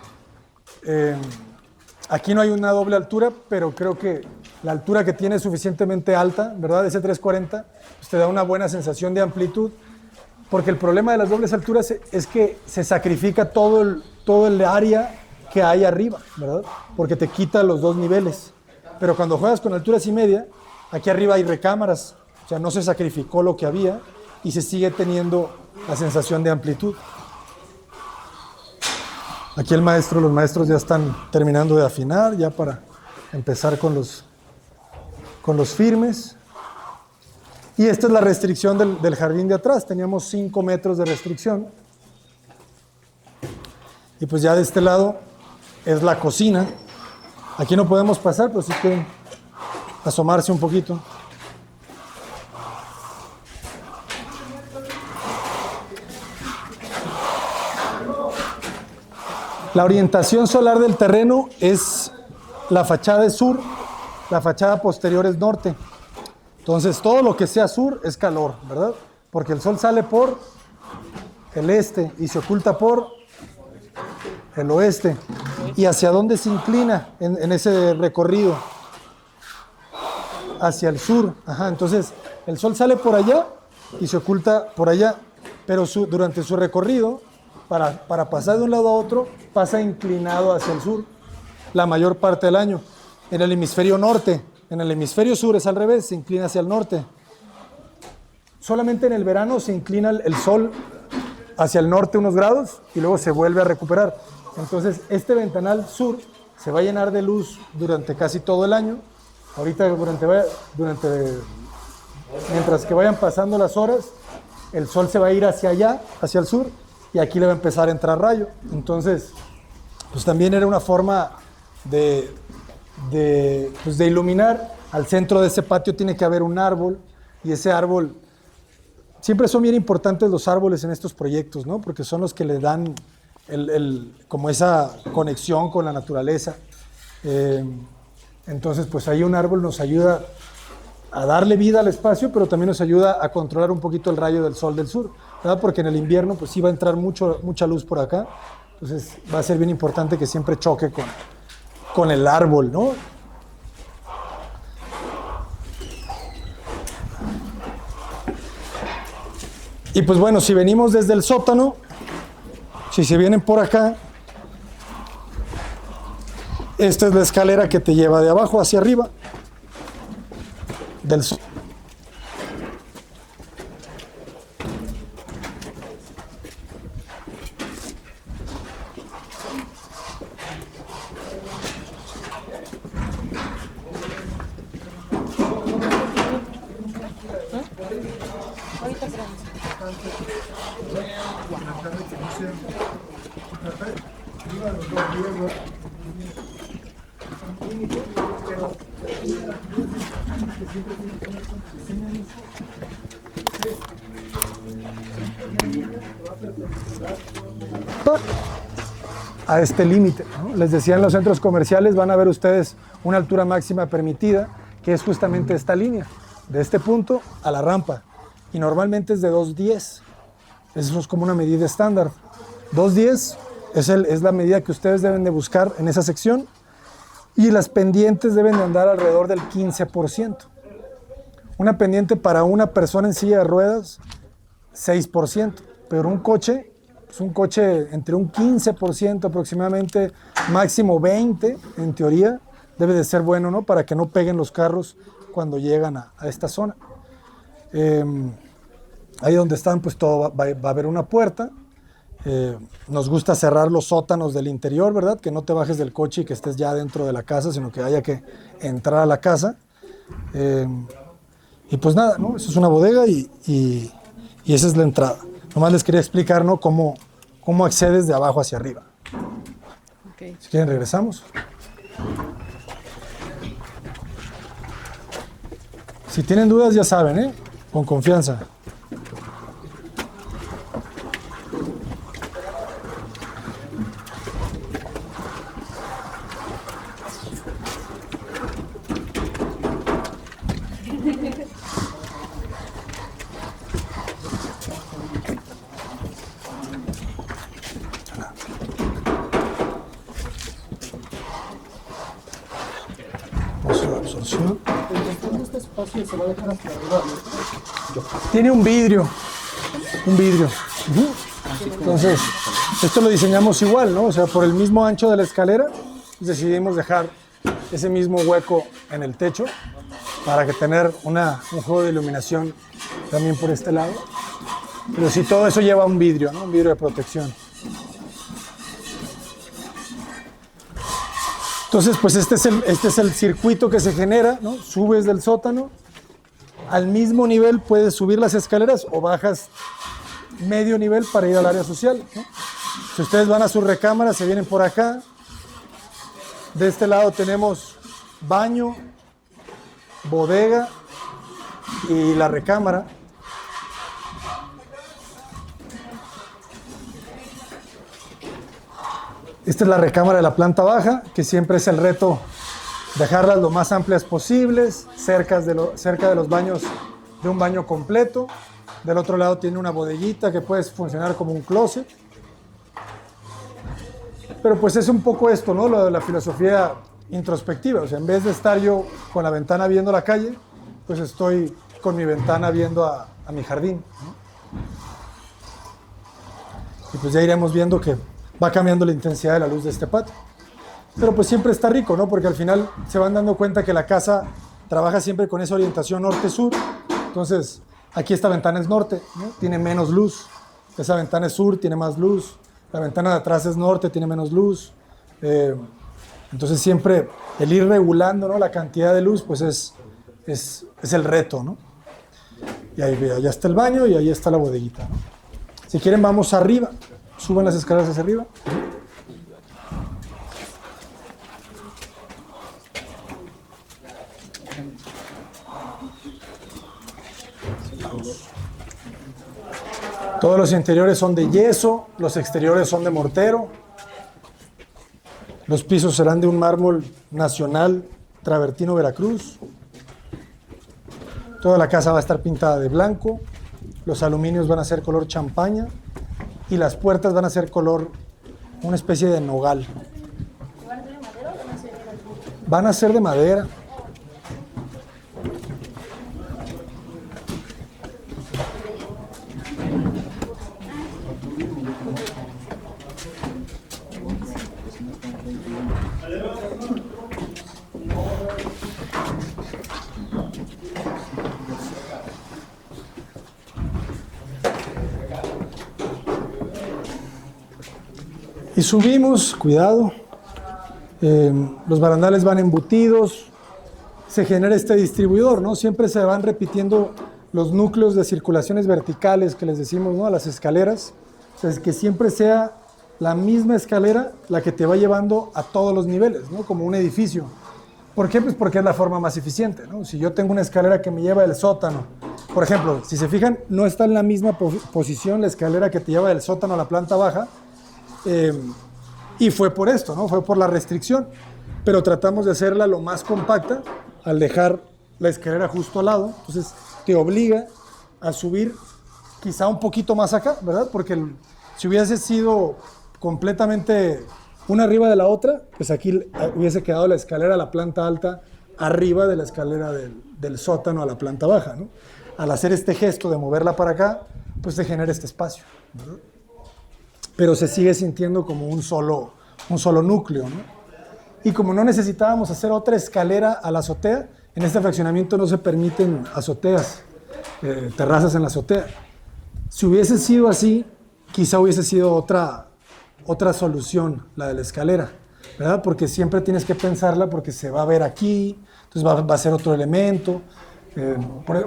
Aquí no hay una doble altura, pero creo que la altura que tiene es suficientemente alta, ¿verdad? Ese 340 pues te da una buena sensación de amplitud. porque el problema de las dobles alturas es que se sacrifica todo el área que hay arriba, ¿verdad? Porque te quita los dos niveles. Pero cuando juegas con alturas y media, aquí arriba hay recámaras, o sea, no se sacrificó lo que había y se sigue teniendo la sensación de amplitud. Aquí los maestros ya están terminando de afinar, ya para empezar con los firmes. Y esta es la restricción del jardín de atrás, teníamos 5 metros de restricción. Y pues ya de este lado es la cocina. Aquí no podemos pasar, pero sí pueden asomarse un poquito. La orientación solar del terreno es la fachada es sur, la fachada posterior es norte. Entonces todo lo que sea sur es calor, ¿verdad? Porque el sol sale por el este y se oculta por el oeste. ¿Y hacia dónde se inclina en ese recorrido? Hacia el sur. Ajá, entonces el sol sale por allá y se oculta por allá, pero durante su recorrido, para pasar de un lado a otro, pasa inclinado hacia el sur la mayor parte del año. En el hemisferio norte, en el hemisferio sur es al revés, se inclina hacia el norte. Solamente en el verano se inclina el sol hacia el norte unos grados y luego se vuelve a recuperar. Entonces este ventanal sur se va a llenar de luz durante casi todo el año. Ahorita mientras que vayan pasando las horas, el sol se va a ir hacia allá, hacia el sur, y aquí le va a empezar a entrar rayo. Entonces, pues también era una forma de iluminar. Al centro de ese patio tiene que haber un árbol, y ese árbol, siempre son bien importantes los árboles en estos proyectos, ¿no? Porque son los que le dan como esa conexión con la naturaleza. Entonces, pues ahí un árbol nos ayuda a darle vida al espacio, pero también nos ayuda a controlar un poquito el rayo del sol del sur, ¿verdad? Porque en el invierno pues sí va a entrar mucha luz por acá, entonces va a ser bien importante que siempre choque con el árbol, ¿no? Y pues bueno, si venimos desde el sótano, si se vienen por acá, esta es la escalera que te lleva de abajo hacia arriba, del sótano. A este límite, ¿no? Les decía, en los centros comerciales van a ver ustedes una altura máxima permitida, que es justamente esta línea, de este punto a la rampa, y normalmente es de 2.10. Eso es como una medida estándar. 2.10 es la medida que ustedes deben de buscar en esa sección, y las pendientes deben de andar alrededor del 15%. Una pendiente para una persona en silla de ruedas, 6%, pero un coche entre un 15% aproximadamente, máximo 20% en teoría, debe de ser bueno, ¿no? Para que no peguen los carros cuando llegan a esta zona. Ahí donde están, pues todo va a haber una puerta. Nos gusta cerrar los sótanos del interior, ¿verdad? Que no te bajes del coche y que estés ya dentro de la casa, sino que haya que entrar a la casa. Y pues nada, ¿no? Eso es una bodega y esa es la entrada. Nomás les quería explicar, ¿no? Cómo accedes de abajo hacia arriba. Okay. Si quieren, regresamos. Si tienen dudas, ya saben, ¿eh? Con confianza. Absorción. Este espacio se va a dejar hasta arriba, ¿no? Tiene un vidrio. un vidrio. Ujú. Entonces, esto lo diseñamos igual, ¿no? O sea, por el mismo ancho de la escalera, pues decidimos dejar ese mismo hueco en el techo para que tener un juego de iluminación también por este lado. Pero sí, todo eso lleva un vidrio, ¿no? Un vidrio de protección. Entonces, pues este es el circuito que se genera, ¿no? Subes del sótano, al mismo nivel puedes subir las escaleras o bajas medio nivel para ir al área social, ¿no? Si ustedes van a su recámara, se vienen por acá. De este lado tenemos baño, bodega y la recámara. Esta es la recámara de la planta baja, que siempre es el reto dejarlas lo más amplias posibles, cerca de los baños, de un baño completo. Del otro lado tiene una bodeguita que puede funcionar como un closet. Pero pues es un poco esto, ¿no? Lo de la filosofía introspectiva. O sea, en vez de estar yo con la ventana viendo la calle, pues estoy con mi ventana viendo a mi jardín, ¿no? Y pues ya iremos viendo que va cambiando la intensidad de la luz de este patio. Pero pues siempre está rico, ¿no? Porque al final se van dando cuenta que la casa trabaja siempre con esa orientación norte-sur. Entonces, aquí esta ventana es norte, ¿no? Tiene menos luz. Esa ventana es sur, tiene más luz. La ventana de atrás es norte, tiene menos luz. Entonces siempre el ir regulando, ¿no? La cantidad de luz, pues es el reto, ¿no? Y ahí, allá está el baño y ahí está la bodeguita, ¿no? Si quieren vamos arriba, suban las escaleras hacia arriba. Todos los interiores son de yeso, los exteriores son de mortero. Los pisos serán de un mármol nacional travertino Veracruz. Toda la casa va a estar pintada de blanco. Los aluminios van a ser color champaña y las puertas van a ser color, una especie de nogal. ¿Van a ser de madera o van a ser de madera? Van a ser de madera. Y subimos, cuidado, los barandales van embutidos, se genera este distribuidor, ¿no? Siempre se van repitiendo los núcleos de circulaciones verticales que les decimos, ¿no? A las escaleras. O sea, es que siempre sea la misma escalera la que te va llevando a todos los niveles, ¿no? Como un edificio. ¿Por qué? Pues porque es la forma más eficiente, ¿no? Si yo tengo una escalera que me lleva del sótano, por ejemplo, si se fijan, no está en la misma posición la escalera que te lleva del sótano a la planta baja. Y fue por esto, ¿no? Fue por la restricción, pero tratamos de hacerla lo más compacta al dejar la escalera justo al lado. Entonces te obliga a subir quizá un poquito más acá, ¿verdad? Porque si hubiese sido completamente una arriba de la otra, pues aquí hubiese quedado la escalera a la planta alta arriba de la escalera del sótano a la planta baja, ¿no? Al hacer este gesto de moverla para acá, pues se genera este espacio, ¿verdad? Pero se sigue sintiendo como un solo núcleo, ¿no? Y como no necesitábamos hacer otra escalera a la azotea, en este fraccionamiento no se permiten azoteas, terrazas en la azotea. Si hubiese sido así, quizá hubiese sido otra solución, la de la escalera, ¿verdad? Porque siempre tienes que pensarla porque se va a ver aquí, entonces va a ser otro elemento.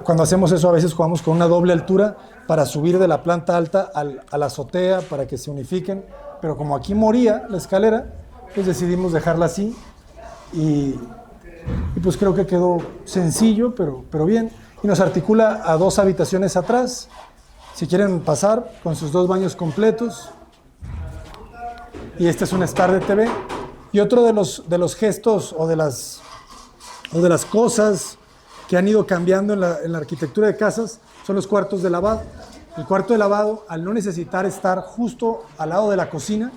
Cuando hacemos eso a veces jugamos con una doble altura para subir de la planta alta a la azotea para que se unifiquen, pero como aquí moría la escalera, pues decidimos dejarla así y pues creo que quedó sencillo, pero bien, y nos articula a 2 habitaciones atrás. Si quieren pasar con sus 2 baños completos, y este es un Star de TV. Y otro de los gestos o de las cosas que han ido cambiando en la arquitectura de casas son los cuartos de lavado. El cuarto de lavado, al no necesitar estar justo al lado de la cocina,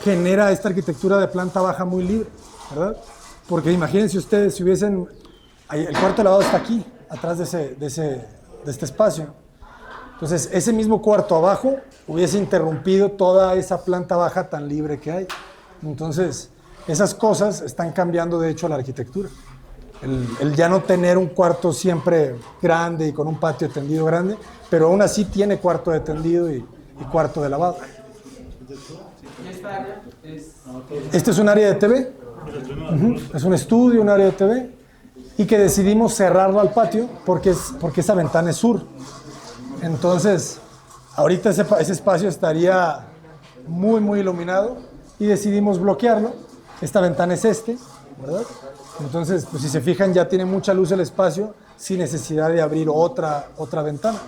genera esta arquitectura de planta baja muy libre, ¿verdad? Porque imagínense ustedes si hubiesen... El cuarto de lavado está aquí, atrás de este espacio. Entonces, ese mismo cuarto abajo hubiese interrumpido toda esa planta baja tan libre que hay. Entonces, esas cosas están cambiando, de hecho, la arquitectura. El ya no tener un cuarto siempre grande y con un patio tendido grande, pero aún así tiene cuarto de tendido y cuarto de lavado. Este es un área de TV. Es un estudio, un área de TV. Y que decidimos cerrarlo al patio porque esa ventana es sur. Entonces, ahorita ese espacio estaría muy, muy iluminado y decidimos bloquearlo. Esta ventana es ¿verdad? Entonces, pues si se fijan, ya tiene mucha luz el espacio sin necesidad de abrir otra ventana.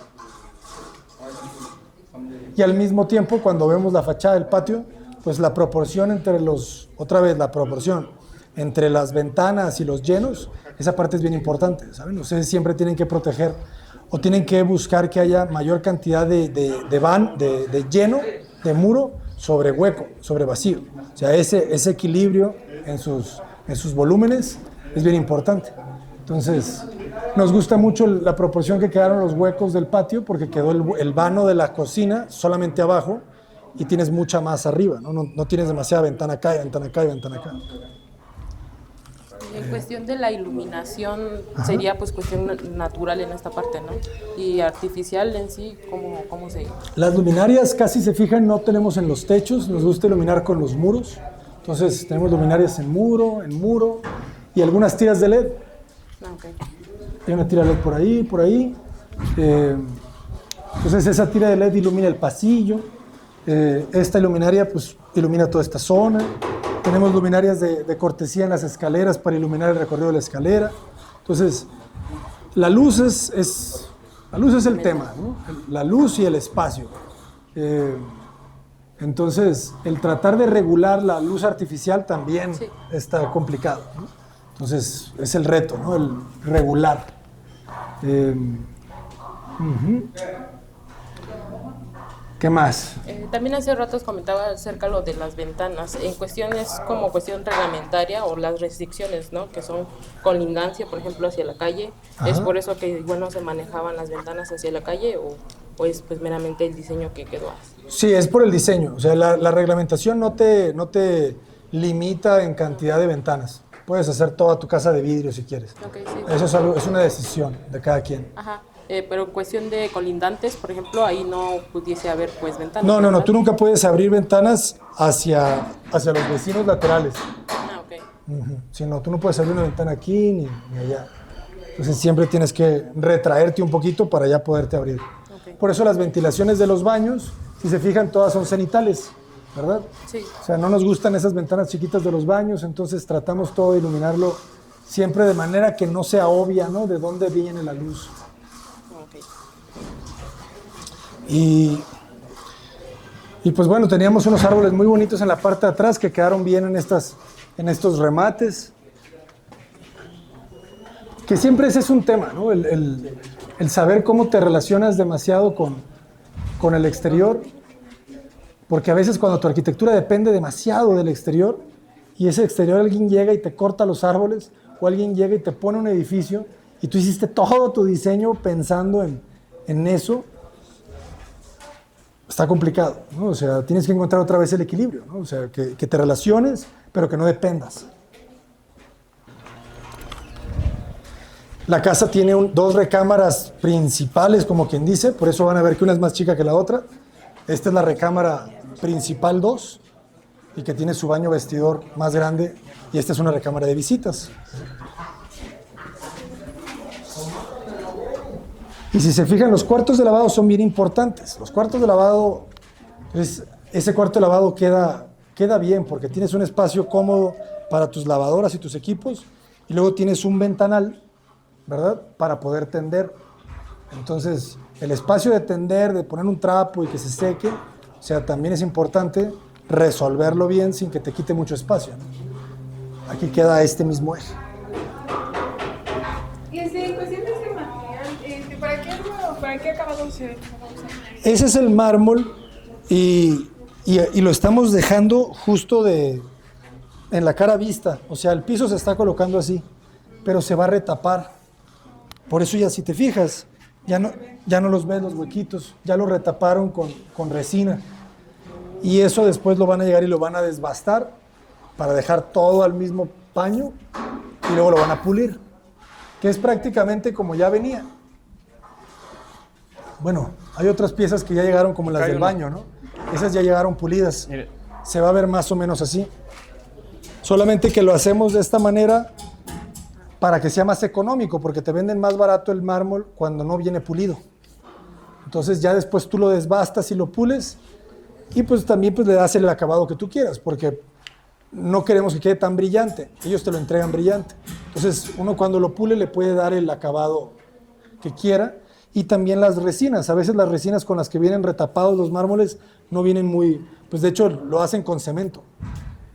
Y al mismo tiempo, cuando vemos la fachada del patio, pues la proporción entre la proporción entre las ventanas y los llenos, esa parte es bien importante, ¿saben? Ustedes siempre tienen que proteger o tienen que buscar que haya mayor cantidad de lleno, de muro, sobre hueco, sobre vacío. O sea, ese equilibrio en sus volúmenes es bien importante. Entonces, nos gusta mucho la proporción que quedaron los huecos del patio porque quedó el vano de la cocina solamente abajo y tienes mucha más arriba, ¿no? No tienes demasiada ventana acá y ventana acá y ventana acá. En cuestión de la iluminación, sería pues cuestión natural en esta parte, ¿no? Y artificial en sí, ¿cómo sería? Las luminarias, casi se fijan, no tenemos en los techos, nos gusta iluminar con los muros. Entonces tenemos luminarias en muro y algunas tiras de LED. Okay. Hay una tira de LED por ahí. Entonces esa tira de LED ilumina el pasillo. Esta luminaria pues ilumina toda esta zona. Tenemos luminarias de cortesía en las escaleras para iluminar el recorrido de la escalera. Entonces, la luz es el tema, ¿no? La luz y el espacio. Entonces, el tratar de regular la luz artificial también está complicado, ¿no? Entonces, es el reto, ¿no? El regular. ¿Qué más? También hace ratos comentaba acerca lo de las ventanas. En cuestiones como cuestión reglamentaria o las restricciones, ¿no? Que son colindancia, por ejemplo, hacia la calle. Ajá. ¿Es por eso que, bueno, se manejaban las ventanas hacia la calle o es pues meramente el diseño que quedó así? Sí, es por el diseño. O sea, la reglamentación no te limita en cantidad de ventanas. Puedes hacer toda tu casa de vidrio si quieres. Okay, sí. Eso es una decisión de cada quien. Ajá. Pero en cuestión de colindantes, por ejemplo, ahí no pudiese haber pues ventanas. No, tú nunca puedes abrir ventanas hacia los vecinos laterales. Ah, ok. Sí, no, tú no puedes abrir una ventana aquí ni allá. Entonces siempre tienes que retraerte un poquito para ya poderte abrir. Okay. Por eso las ventilaciones de los baños, si se fijan, todas son cenitales, ¿verdad? Sí. O sea, no nos gustan esas ventanas chiquitas de los baños, entonces tratamos todo de iluminarlo siempre de manera que no sea obvia, ¿no? De dónde viene la luz. Y pues bueno, teníamos unos árboles muy bonitos en la parte de atrás que quedaron bien en estos remates. Que siempre ese es un tema, ¿no? El saber cómo te relacionas demasiado con el exterior. Porque a veces cuando tu arquitectura depende demasiado del exterior y ese exterior alguien llega y te corta los árboles o alguien llega y te pone un edificio y tú hiciste todo tu diseño pensando en eso, está complicado, ¿no? O sea, tienes que encontrar otra vez el equilibrio, ¿no? O sea, que te relaciones, pero que no dependas. La casa tiene dos recámaras principales, como quien dice, por eso van a ver que una es más chica que la otra. Esta es la recámara principal 2, y que tiene su baño vestidor más grande, y esta es una recámara de visitas. Y si se fijan, los cuartos de lavado son bien importantes. Los cuartos de lavado, ese cuarto de lavado queda bien porque tienes un espacio cómodo para tus lavadoras y tus equipos y luego tienes un ventanal, ¿verdad? Para poder tender. Entonces, el espacio de tender, de poner un trapo y que se seque, o sea, también es importante resolverlo bien sin que te quite mucho espacio, ¿no? Aquí queda este mismo eje. Y en cuestión de este material, ¿para qué acabado se va a usar? Ese es el mármol y lo estamos dejando justo en la cara vista. O sea, el piso se está colocando así, pero se va a retapar. Por eso ya si te fijas, ya no los ves los huequitos, ya lo retaparon con resina. Y eso después lo van a llegar y lo van a desbastar para dejar todo al mismo paño y luego lo van a pulir, que es prácticamente como ya venía. Bueno, hay otras piezas que ya llegaron como las del baño, ¿no? Esas ya llegaron pulidas. Mire. Se va a ver más o menos así. Solamente que lo hacemos de esta manera para que sea más económico, porque te venden más barato el mármol cuando no viene pulido. Entonces ya después tú lo desbastas y lo pules y pues también pues le das el acabado que tú quieras, porque no queremos que quede tan brillante. Ellos te lo entregan brillante. Entonces uno cuando lo pule le puede dar el acabado que quiera. Y también las resinas. A veces las resinas con las que vienen retapados los mármoles no vienen muy... Pues de hecho lo hacen con cemento.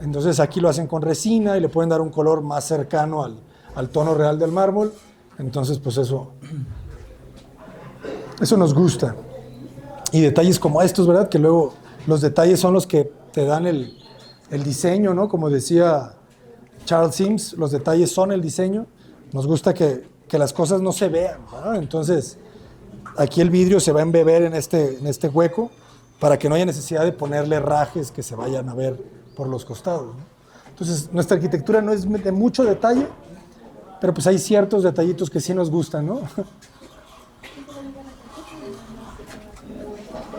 Entonces aquí lo hacen con resina y le pueden dar un color más cercano al tono real del mármol. Entonces pues eso nos gusta. Y detalles como estos, ¿verdad? Que luego los detalles son los que te dan el diseño, ¿no? Como decía Charles Sims, los detalles son el diseño. Nos gusta que las cosas no se vean, ¿verdad? Entonces... Aquí el vidrio se va a embeber en este hueco para que no haya necesidad de ponerle rajes que se vayan a ver por los costados, ¿no? Entonces, nuestra arquitectura no es de mucho detalle, pero pues hay ciertos detallitos que sí nos gustan, ¿no?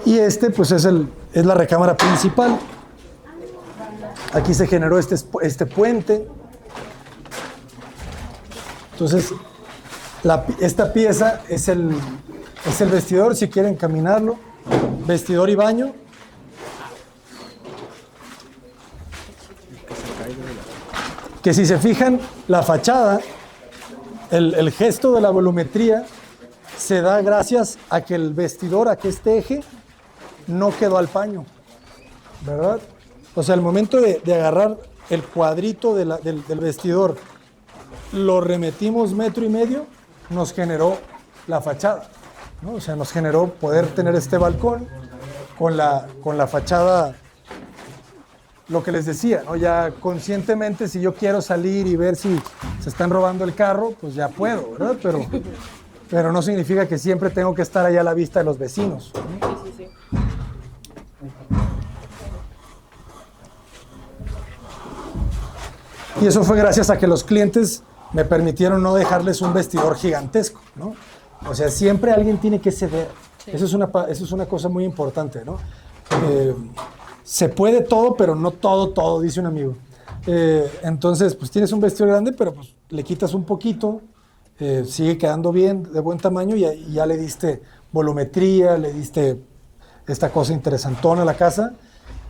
Y pues es la recámara principal. Aquí se generó este puente. Entonces, esta pieza es el vestidor, si quieren caminarlo, vestidor y baño. Que si se fijan, la fachada, el gesto de la volumetría se da gracias a que el vestidor, a que este eje no quedó al paño, ¿verdad? O sea, al momento de agarrar el cuadrito del vestidor, lo remetimos 1.5 metros, nos generó la fachada, ¿no? O sea, nos generó poder tener este balcón con la fachada, lo que les decía, ¿no? Ya conscientemente, si yo quiero salir y ver si se están robando el carro, pues ya puedo, ¿verdad? Pero no significa que siempre tengo que estar allá a la vista de los vecinos, ¿no? Sí. Y eso fue gracias a que los clientes me permitieron no dejarles un vestidor gigantesco, ¿no? O sea, siempre alguien tiene que ceder. Sí. Eso es una cosa muy importante, ¿no? Se puede todo, pero no todo, dice un amigo. Entonces, pues tienes un vestidor grande, pero pues le quitas un poquito, sigue quedando bien, de buen tamaño, y ya le diste volumetría, le diste esta cosa interesantona a la casa,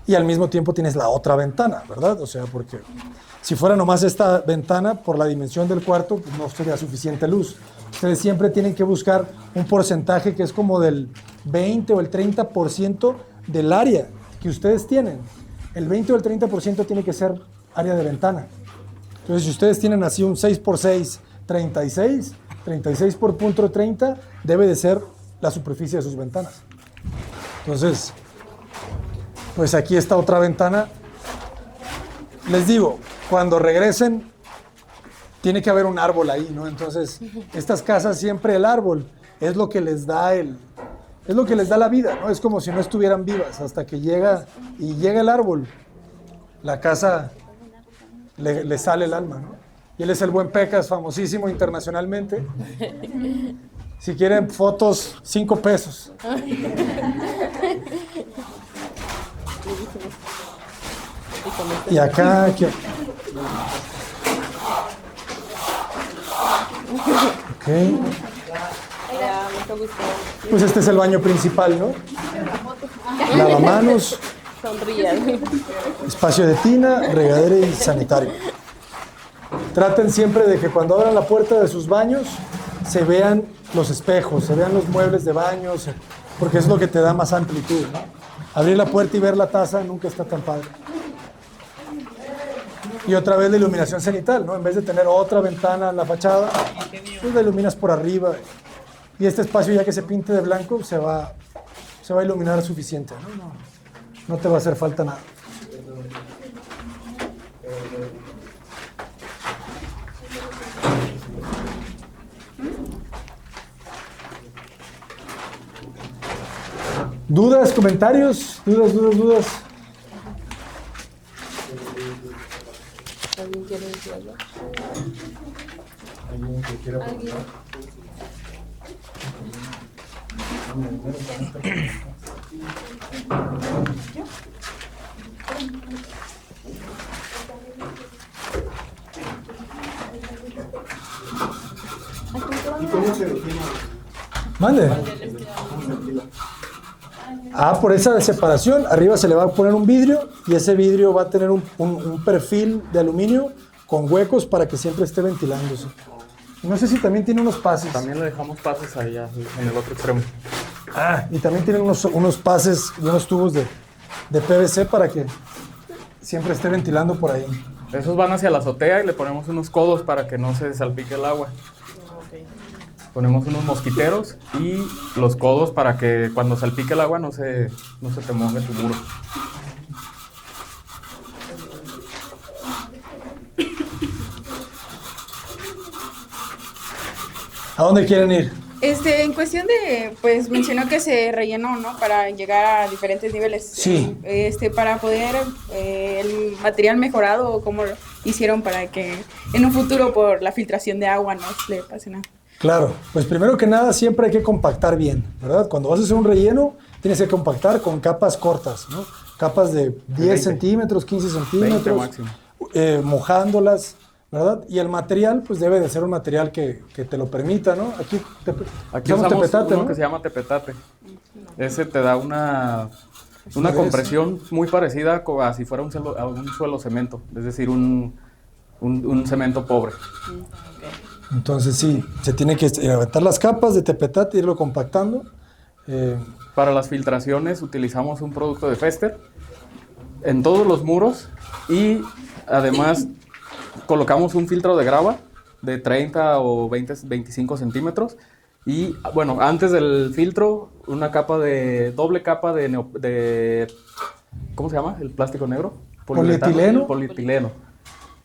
y al mismo tiempo tienes la otra ventana, ¿verdad? O sea, porque si fuera nomás esta ventana, por la dimensión del cuarto, pues no sería suficiente luz. Ustedes siempre tienen que buscar un porcentaje que es como del 20 o el 30% del área que ustedes tienen. El 20 o el 30% tiene que ser área de ventana. Entonces, si ustedes tienen así un 6x6, 36 por punto 30, debe de ser la superficie de sus ventanas. Entonces, pues aquí está otra ventana. Les digo, cuando regresen, tiene que haber un árbol ahí, ¿no? Entonces, estas casas siempre el árbol es lo que les da la vida, ¿no? Es como si no estuvieran vivas hasta que llega el árbol. La casa le sale el alma, ¿no? Y él es el Buen Pecas, famosísimo internacionalmente. Si quieren fotos, 5 pesos. Y acá... Ok. Pues este es el baño principal, ¿no? Lavamanos. Sonrían. Espacio de tina, regadera y sanitario. Traten siempre de que cuando abran la puerta de sus baños se vean los espejos, se vean los muebles de baños, porque es lo que te da más amplitud, ¿no? Abrir la puerta y ver la taza nunca está tan padre. Y otra vez la iluminación cenital, ¿no? En vez de tener otra ventana en la fachada, pues la iluminas por arriba. Y este espacio, ya que se pinte de blanco, se va a iluminar suficiente, ¿no? No te va a hacer falta nada. ¿Dudas, comentarios? ¿Dudas? ¿Alguien quiere decir algo? ¿Alguien? Mande. Por esa separación, arriba se le va a poner un vidrio y ese vidrio va a tener un perfil de aluminio con huecos para que siempre esté ventilándose. No sé si también tiene unos pases. También le dejamos pases ahí en el otro extremo. Y también tiene unos pases y unos tubos de PVC para que siempre esté ventilando por ahí. Esos van hacia la azotea y le ponemos unos codos para que no se salpique el agua. Ponemos unos mosquiteros y los codos para que cuando salpique el agua no se te moje tu muro. ¿A dónde quieren ir? En cuestión de, pues mencionó que se rellenó, ¿no? Para llegar a diferentes niveles. Sí. Para poder el material mejorado, o cómo lo hicieron para que en un futuro por la filtración de agua no le pase nada. Claro, pues primero que nada siempre hay que compactar bien, ¿verdad? Cuando vas a hacer un relleno, tienes que compactar con capas cortas, ¿no? Capas de 10 20. centímetros, 15 centímetros, 20 máximo. Mojándolas, ¿verdad? Y el material, pues debe de ser un material que te lo permita, ¿no? Aquí usamos tepetate, uno ¿no? que se llama tepetate. Ese te da una Pues, compresión muy parecida a si fuera un suelo cemento, es decir, un cemento pobre. Entonces sí, se tiene que levantar las capas de tepetate e irlo compactando. Para las filtraciones utilizamos un producto de Fester en todos los muros y además colocamos un filtro de grava de 30 o 25 centímetros y bueno, antes del filtro una doble capa de ¿cómo se llama? El plástico negro. Polietileno.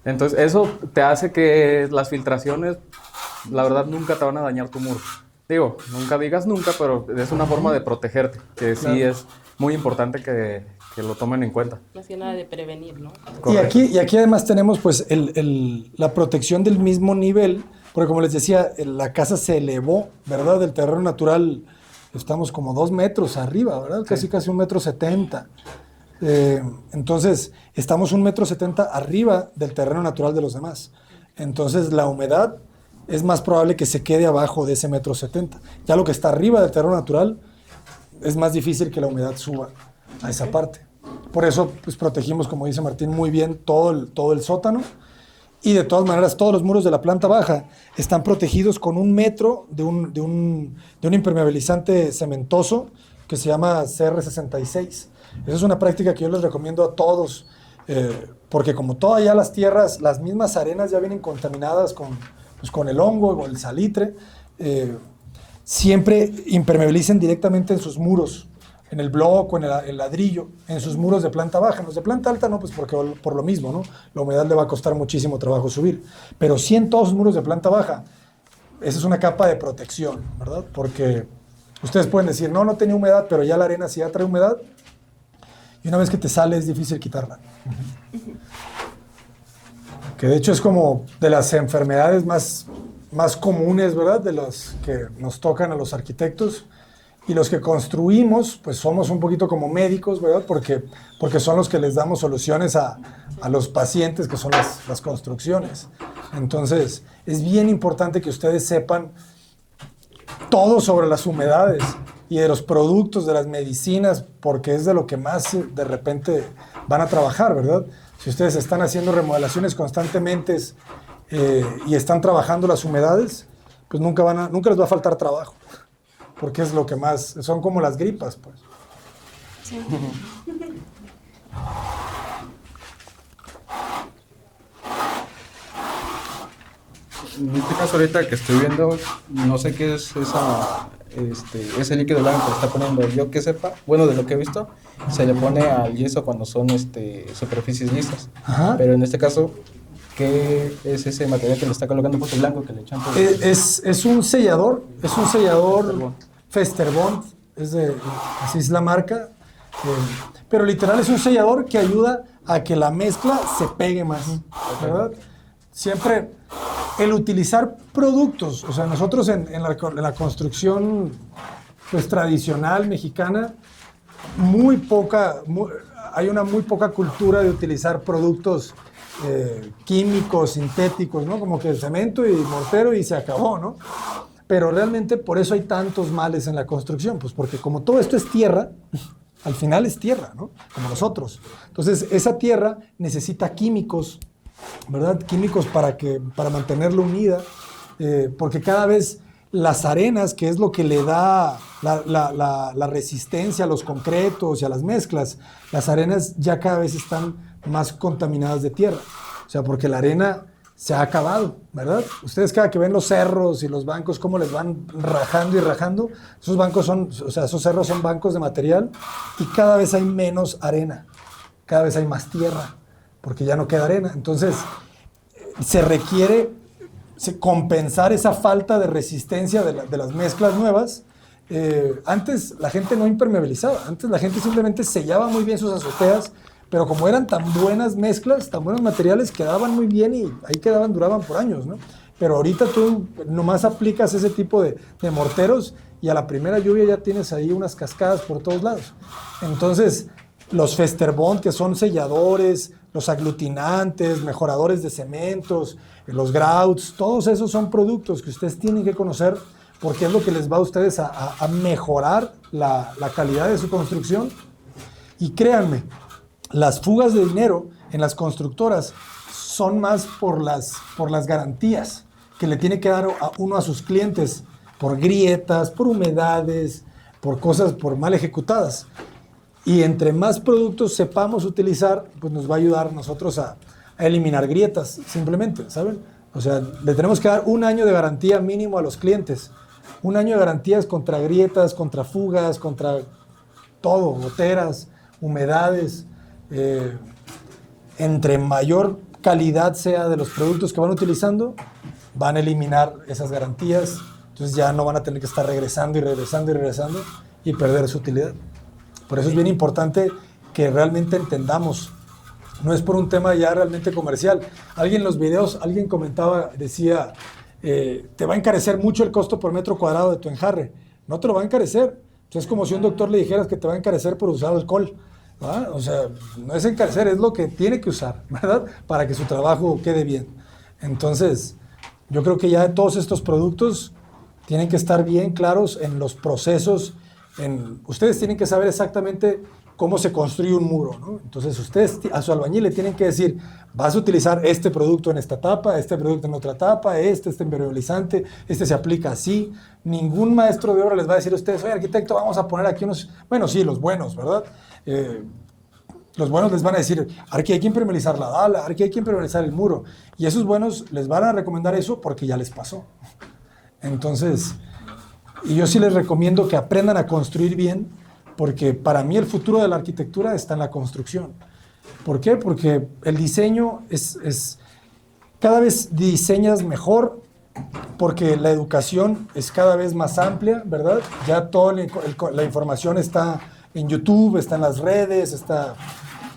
Entonces eso te hace que las filtraciones, la verdad, nunca te van a dañar tu muro. Digo, nunca digas nunca, pero es una forma de protegerte, que Claro. sí es muy importante que lo tomen en cuenta. Más que nada de prevenir, ¿no? Y aquí además tenemos pues la protección del mismo nivel, porque como les decía, la casa se elevó, ¿verdad? Del terreno natural estamos como 2 metros arriba, ¿verdad? Casi 1,70 m. Entonces, estamos 1,70 m arriba del terreno natural de los demás. Entonces, la humedad es más probable que se quede abajo de ese 1,70 m. Ya lo que está arriba del terreno natural es más difícil que la humedad suba a esa parte. Por eso, pues protegimos, como dice Martín, muy bien todo el sótano. Y de todas maneras, todos los muros de la planta baja están protegidos con 1 metro de un impermeabilizante cementoso que se llama CR66. Esa es una práctica que yo les recomiendo a todos, porque como todas ya las tierras, las mismas arenas ya vienen contaminadas con el hongo, con el salitre, siempre impermeabilicen directamente en sus muros, en el bloco, en el ladrillo, en sus muros de planta baja. En los de planta alta no, pues porque por lo mismo, ¿no? La humedad le va a costar muchísimo trabajo subir. Pero sí en todos sus muros de planta baja, esa es una capa de protección, ¿verdad? Porque ustedes pueden decir, no tenía humedad, pero ya la arena sí ya trae humedad. Y una vez que te sale es difícil quitarla. Que de hecho es como de las enfermedades más comunes, ¿verdad? De las que nos tocan a los arquitectos. Y los que construimos, pues somos un poquito como médicos, ¿verdad? Porque son los que les damos soluciones a los pacientes, que son las construcciones. Entonces, es bien importante que ustedes sepan todo sobre las humedades y de los productos, de las medicinas, porque es de lo que más de repente van a trabajar, ¿verdad? Si ustedes están haciendo remodelaciones constantemente y están trabajando las humedades, pues nunca les va a faltar trabajo. Porque es lo que más, son como las gripas, pues. Sí. En este caso ahorita que estoy viendo, no sé qué es ese líquido blanco que está poniendo. Yo que sepa, bueno, de lo que he visto, se le pone al yeso cuando son superficies lisas. Ajá. Pero en este caso, ¿qué es ese material que le está colocando por el blanco que le echan por Es un sellador Festerbond. así es la marca. Pero literal es un sellador que ayuda a que la mezcla se pegue más, ¿verdad? Siempre el utilizar productos, o sea, nosotros en la construcción pues, tradicional mexicana, hay una muy poca cultura de utilizar productos químicos, sintéticos, ¿no? Como que cemento y mortero y se acabó, ¿no? Pero realmente por eso hay tantos males en la construcción, pues porque como todo esto es tierra, al final es tierra, ¿no? Como nosotros. Entonces, esa tierra necesita químicos, ¿verdad? Químicos para mantenerla unida, porque cada vez las arenas, que es lo que le da la resistencia a los concretos y a las mezclas, las arenas ya cada vez están más contaminadas de tierra. O sea, porque la arena se ha acabado, ¿verdad? Ustedes cada que ven los cerros y los bancos, cómo les van rajando y rajando, esos cerros son bancos de material y cada vez hay menos arena, cada vez hay más tierra, porque ya no queda arena. Entonces, se requiere compensar esa falta de resistencia de las mezclas nuevas. Antes la gente no impermeabilizaba, antes la gente simplemente sellaba muy bien sus azoteas, pero como eran tan buenas mezclas, tan buenos materiales, quedaban muy bien y ahí duraban por años, ¿no? Pero ahorita tú nomás aplicas ese tipo de morteros y a la primera lluvia ya tienes ahí unas cascadas por todos lados. Entonces, los Festerbond, que son selladores, los aglutinantes, mejoradores de cementos, los grouts, todos esos son productos que ustedes tienen que conocer porque es lo que les va a ustedes a mejorar la calidad de su construcción. Y créanme, las fugas de dinero en las constructoras son más por las garantías que le tiene que dar uno a sus clientes por grietas, por humedades, por cosas por mal ejecutadas. Y entre más productos sepamos utilizar, pues nos va a ayudar a nosotros a eliminar grietas, simplemente, ¿saben? O sea, le tenemos que dar 1 año de garantía mínimo a los clientes. 1 año de garantías contra grietas, contra fugas, contra todo, goteras, humedades. Entre mayor calidad sea de los productos que van utilizando, van a eliminar esas garantías. Entonces ya no van a tener que estar regresando y perder su utilidad. Por eso es bien importante que realmente entendamos. No es por un tema ya realmente comercial. Alguien en los videos, alguien comentaba, decía, te va a encarecer mucho el costo por metro cuadrado de tu enjarre. No te lo va a encarecer. Es como si un doctor le dijeras que te va a encarecer por usar alcohol. ¿Ah? O sea, no es encarecer, es lo que tiene que usar, ¿verdad? Para que su trabajo quede bien. Entonces, yo creo que ya todos estos productos tienen que estar bien claros en los procesos. Ustedes tienen que saber exactamente cómo se construye un muro, ¿no? Entonces, ustedes a su albañil le tienen que decir, vas a utilizar este producto en esta etapa, este producto en otra etapa, este impermeabilizante, este se aplica así. Ningún maestro de obra les va a decir a ustedes, oye, arquitecto, vamos a poner aquí unos... Bueno, sí, los buenos, ¿verdad? Los buenos les van a decir, aquí hay que impermeabilizar la dala, aquí hay que impermeabilizar el muro. Y esos buenos les van a recomendar eso porque ya les pasó. Entonces, y yo sí les recomiendo que aprendan a construir bien, porque para mí el futuro de la arquitectura está en la construcción. ¿Por qué? Porque el diseño cada vez diseñas mejor, porque la educación es cada vez más amplia, ¿verdad? Ya toda la información está en YouTube, está en las redes, está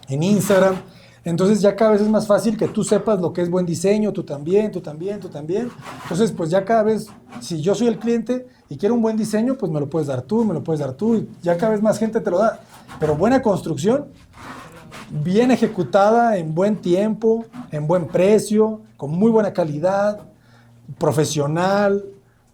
en Instagram. Entonces ya cada vez es más fácil que tú sepas lo que es buen diseño, tú también. Entonces pues ya cada vez, si yo soy el cliente y quiero un buen diseño, pues me lo puedes dar tú, y ya cada vez más gente te lo da. Pero buena construcción, bien ejecutada, en buen tiempo, en buen precio, con muy buena calidad, profesional,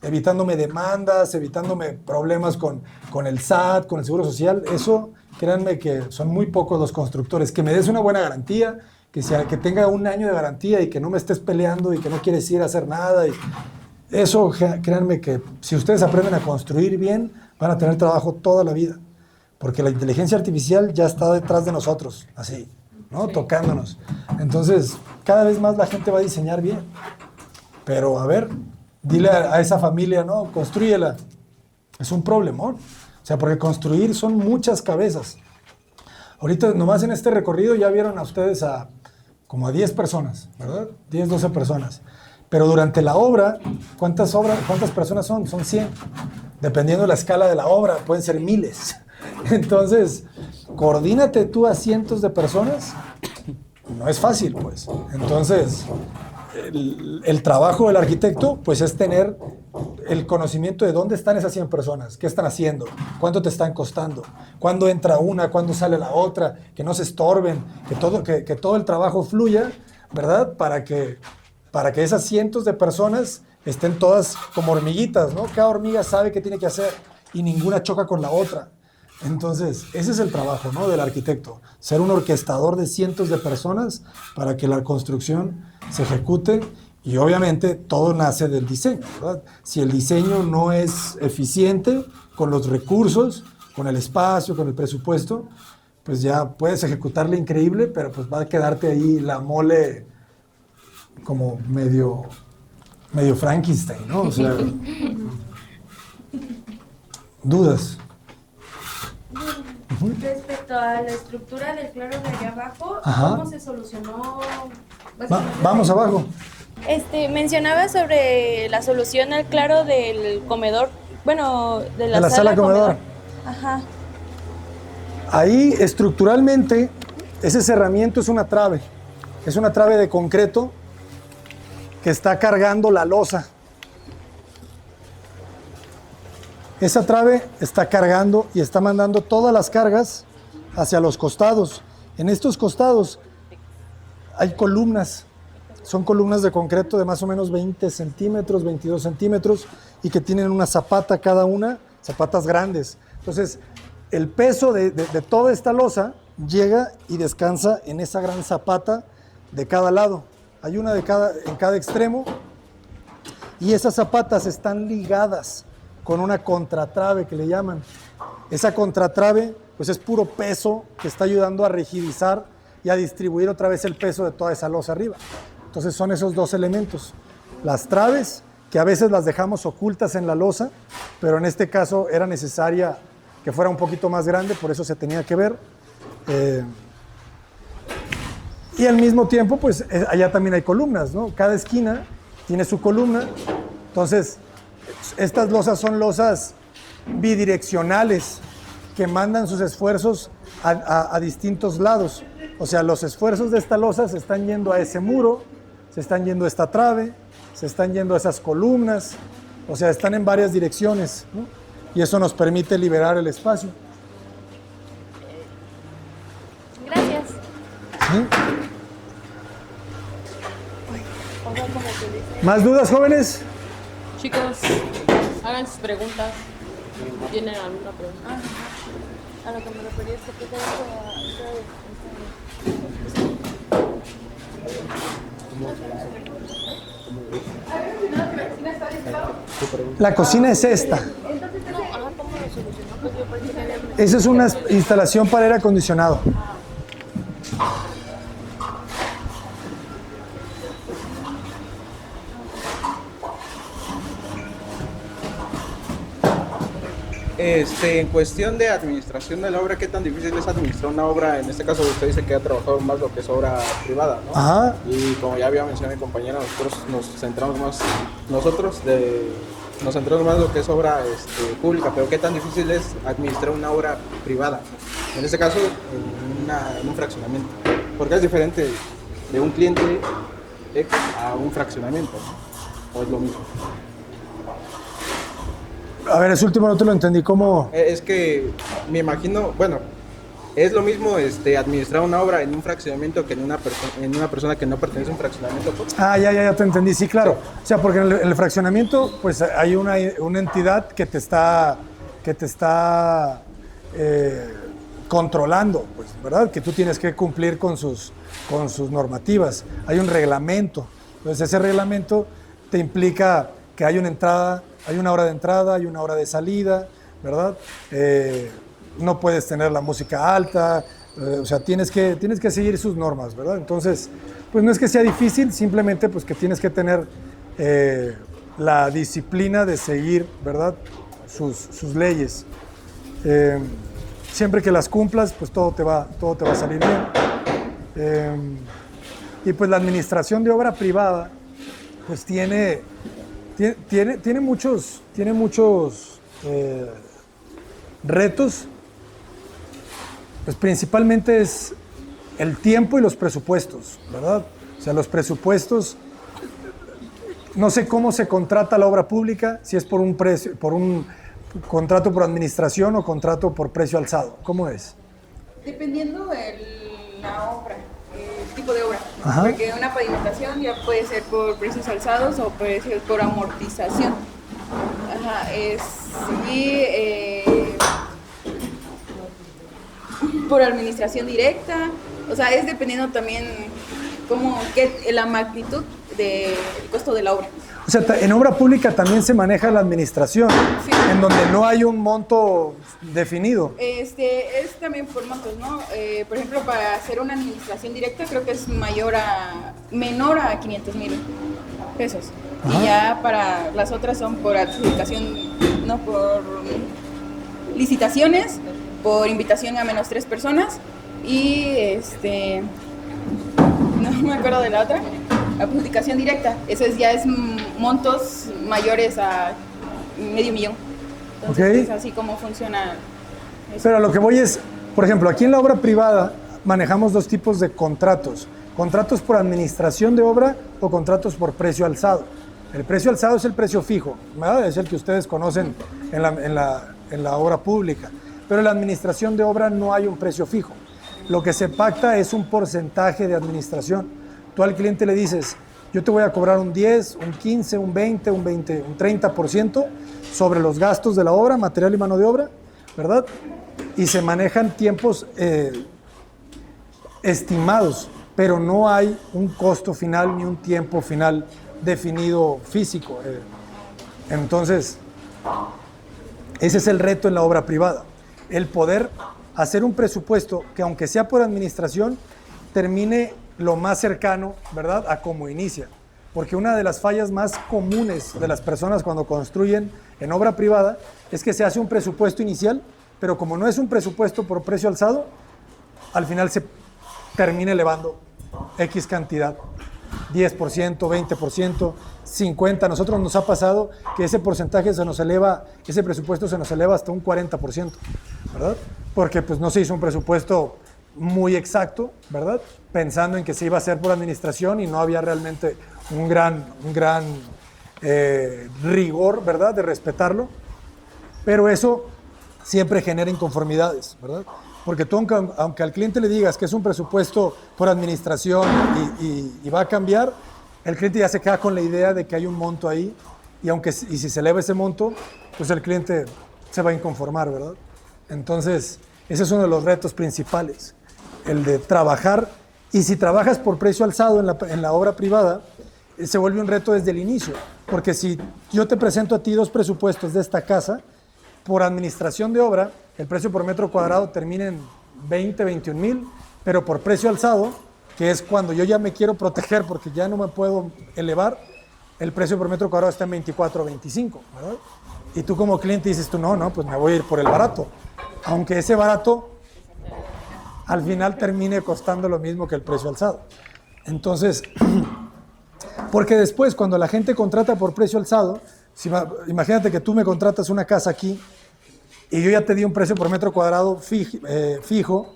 evitándome demandas, evitándome problemas con el SAT, con el Seguro Social. Eso, créanme que son muy pocos los constructores. Que me des una buena garantía, que tenga 1 año de garantía y que no me estés peleando y que no quieres ir a hacer nada. Eso, créanme que si ustedes aprenden a construir bien, van a tener trabajo toda la vida. Porque la inteligencia artificial ya está detrás de nosotros, así, ¿no? Sí. Tocándonos. Entonces, cada vez más la gente va a diseñar bien. Pero, a ver, dile a esa familia, no, constrúyela. Es un problemón. O sea, porque construir son muchas cabezas. Ahorita, nomás en este recorrido, ya vieron a ustedes como a 10 personas, ¿verdad? 10, 12 personas. Pero durante la obra, ¿cuántas personas son? Son 100. dependiendo de la escala de la obra, pueden ser miles. Entonces, coordínate tú a cientos de personas, no es fácil, pues. Entonces, el trabajo del arquitecto, pues, es tener el conocimiento de dónde están esas 100 personas, qué están haciendo, cuánto te están costando, cuándo entra una, cuándo sale la otra, que no se estorben, que todo el trabajo fluya, ¿verdad? Para que esas cientos de personas estén todas como hormiguitas, ¿no? Cada hormiga sabe qué tiene que hacer y ninguna choca con la otra. Entonces, ese es el trabajo, ¿no?, del arquitecto, ser un orquestador de cientos de personas para que la construcción se ejecute. Y obviamente todo nace del diseño, ¿verdad? Si el diseño no es eficiente con los recursos, con el espacio, con el presupuesto, pues ya puedes ejecutarle increíble, pero pues va a quedarte ahí la mole como medio Frankenstein, ¿no? O sea, dudas. Respecto a la estructura del claro de allá abajo, Ajá. ¿cómo se solucionó? Vamos abajo. Mencionaba sobre la solución al claro del comedor, bueno, de la sala comedor. Ajá. Ahí estructuralmente ese cerramiento es una trave de concreto que está cargando la losa. Esa trave está cargando y está mandando todas las cargas hacia los costados. En estos costados hay columnas. Son columnas de concreto de más o menos 20 centímetros, 22 centímetros y que tienen una zapata cada una, zapatas grandes. Entonces, el peso de toda esta losa llega y descansa en esa gran zapata de cada lado. Hay una en cada extremo y esas zapatas están ligadas con una contratrave que le llaman. Esa contratrave pues es puro peso que está ayudando a rigidizar y a distribuir otra vez el peso de toda esa losa arriba. Entonces son esos dos elementos. Las traves, que a veces las dejamos ocultas en la losa, pero en este caso era necesaria que fuera un poquito más grande, por eso se tenía que ver. Y al mismo tiempo, pues allá también hay columnas, ¿no? Cada esquina tiene su columna. Entonces, estas losas son losas bidireccionales que mandan sus esfuerzos a distintos lados. O sea, los esfuerzos de esta losa se están yendo a ese muro, se están yendo a esta trave, se están yendo a esas columnas, o sea, están en varias direcciones, ¿no? Y eso nos permite liberar el espacio. Gracias. ¿Sí? ¿Más dudas, jóvenes? Chicos, hagan sus preguntas. ¿Tienen alguna pregunta? A lo que me refería es que La cocina es esta. Esa es una instalación para aire acondicionado. En cuestión de administración de la obra, ¿qué tan difícil es administrar una obra? En este caso usted dice que ha trabajado más lo que es obra privada, ¿no? Ajá. Y como ya había mencionado mi compañera, nosotros nos centramos más en lo que es obra pública, pero ¿qué tan difícil es administrar una obra privada? En este caso, en un fraccionamiento. Porque es diferente de un cliente X a un fraccionamiento, ¿no? ¿O es lo mismo? A ver, ese último no te lo entendí. ¿Cómo? Es que me imagino, bueno, es lo mismo administrar una obra en un fraccionamiento que en una persona que no pertenece a un fraccionamiento. ¿Pues? Ah, ya te entendí, sí, claro. O sea, porque en el fraccionamiento, pues hay una entidad que te está controlando, pues, ¿verdad? Que tú tienes que cumplir con sus normativas. Hay un reglamento. Entonces, ese reglamento te implica que hay una entrada, hay una hora de entrada, hay una hora de salida, ¿verdad? No puedes tener la música alta, o sea, tienes que seguir sus normas, ¿verdad? Entonces, pues no es que sea difícil, simplemente pues que tienes que tener la disciplina de seguir, ¿verdad? Sus leyes. Siempre que las cumplas, pues todo te va a salir bien. Y pues la administración de obra privada, pues tiene muchos retos, pues principalmente es el tiempo y los presupuestos, ¿verdad? O sea, los presupuestos, no sé cómo se contrata la obra pública, si es por un precio, por un contrato por administración o contrato por precio alzado. ¿Cómo es? Dependiendo la obra, el tipo de obra. Ajá. Porque una pavimentación ya puede ser por precios alzados o puede ser por amortización. Ajá, por administración directa. O sea, es dependiendo también la magnitud del costo de la obra. O sea, en obra pública también se maneja la administración, Sí. en donde no hay un monto definido. Es también por montos, ¿no? Por ejemplo, para hacer una administración directa creo que es menor a 500,000 pesos. Ajá. Y ya para las otras son por adjudicación, no por licitaciones, por invitación a menos 3 personas y no me acuerdo de la otra. Adjudicación directa, eso ya es montos mayores a $500,000. Entonces, Ok. es así como funciona eso. Pero a lo que voy es, por ejemplo, aquí en la obra privada manejamos dos tipos de contratos. Contratos por administración de obra o contratos por precio alzado. El precio alzado es el precio fijo, ¿verdad? Es el que ustedes conocen en la obra pública. Pero en la administración de obra no hay un precio fijo. Lo que se pacta es un porcentaje de administración. Tú al cliente le dices, yo te voy a cobrar un 10, un 15, un 20, un 30% sobre los gastos de la obra, material y mano de obra, ¿verdad? Y se manejan tiempos estimados, pero no hay un costo final ni un tiempo final definido físico. Entonces, ese es el reto en la obra privada, el poder hacer un presupuesto que aunque sea por administración, termine lo más cercano, ¿verdad?, a cómo inicia. Porque una de las fallas más comunes de las personas cuando construyen en obra privada es que se hace un presupuesto inicial, pero como no es un presupuesto por precio alzado, al final se termina elevando X cantidad, 10%, 20%, 50%. A nosotros nos ha pasado que ese porcentaje se nos eleva, ese presupuesto se nos eleva hasta un 40%, ¿verdad? Porque pues no se hizo un presupuesto muy exacto, ¿verdad? Pensando en que se iba a hacer por administración y no había realmente un gran rigor, ¿verdad?, de respetarlo. Pero eso siempre genera inconformidades, ¿verdad? Porque tú, aunque al cliente le digas que es un presupuesto por administración y va a cambiar, el cliente ya se queda con la idea de que hay un monto ahí y si se eleva ese monto, pues el cliente se va a inconformar, ¿verdad? Entonces, ese es uno de los retos principales, el de trabajar. Y si trabajas por precio alzado en la obra privada, se vuelve un reto desde el inicio. Porque si yo te presento a ti 2 presupuestos de esta casa, por administración de obra, el precio por metro cuadrado termina en 20, 21,000, pero por precio alzado, que es cuando yo ya me quiero proteger porque ya no me puedo elevar, el precio por metro cuadrado está en 24 o 25, ¿verdad? Y tú como cliente dices tú, no, pues me voy a ir por el barato. Aunque ese barato al final termine costando lo mismo que el precio alzado. Entonces, porque después cuando la gente contrata por precio alzado, imagínate que tú me contratas una casa aquí y yo ya te di un precio por metro cuadrado fijo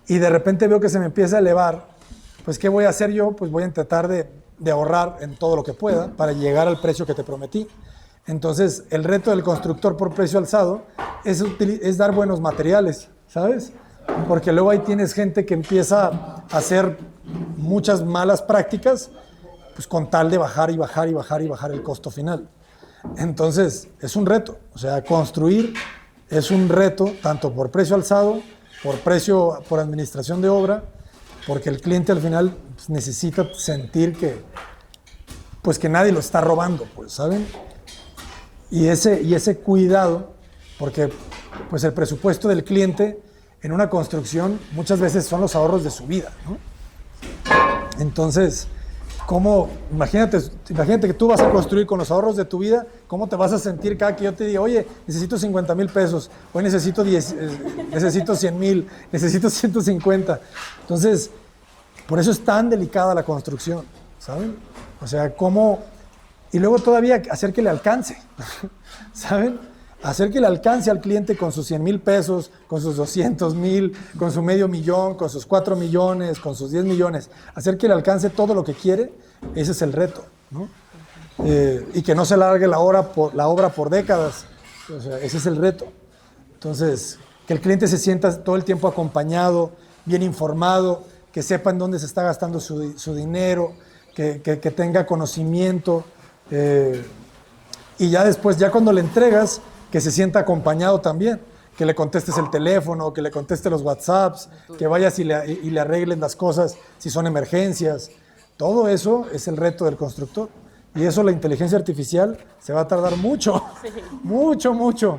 y de repente veo que se me empieza a elevar, pues ¿qué voy a hacer yo? Pues voy a tratar de ahorrar en todo lo que pueda para llegar al precio que te prometí. Entonces, el reto del constructor por precio alzado es dar buenos materiales, ¿sabes? Porque luego ahí tienes gente que empieza a hacer muchas malas prácticas, pues con tal de bajar y bajar y bajar y bajar el costo final. Entonces, es un reto. O sea, construir es un reto tanto por precio alzado, por administración de obra, porque el cliente al final pues, necesita sentir que nadie lo está robando, pues, ¿saben? Y ese cuidado, porque pues el presupuesto del cliente en una construcción muchas veces son los ahorros de su vida, ¿no? Entonces, imagínate que tú vas a construir con los ahorros de tu vida, ¿cómo te vas a sentir cada que yo te diga, oye, necesito 50,000 pesos, hoy necesito 100,000, necesito 150? Entonces, por eso es tan delicada la construcción, ¿saben? O sea, cómo Y luego todavía hacer que le alcance, ¿saben? Hacer que le alcance al cliente con sus 100,000 pesos, con sus 200,000, con su medio millón, con sus 4 millones, con sus 10 millones. Hacer que le alcance todo lo que quiere, ese es el reto, ¿no? Y que no se largue la obra por décadas. O sea, ese es el reto. Entonces, que el cliente se sienta todo el tiempo acompañado, bien informado, que sepa en dónde se está gastando su dinero, que tenga conocimiento. Y ya después, ya cuando le entregas, que se sienta acompañado también, que le contestes el teléfono, que le contestes los WhatsApps, que vayas y le arreglen las cosas si son emergencias. Todo eso es el reto del constructor. Y eso la inteligencia artificial se va a tardar mucho, mucho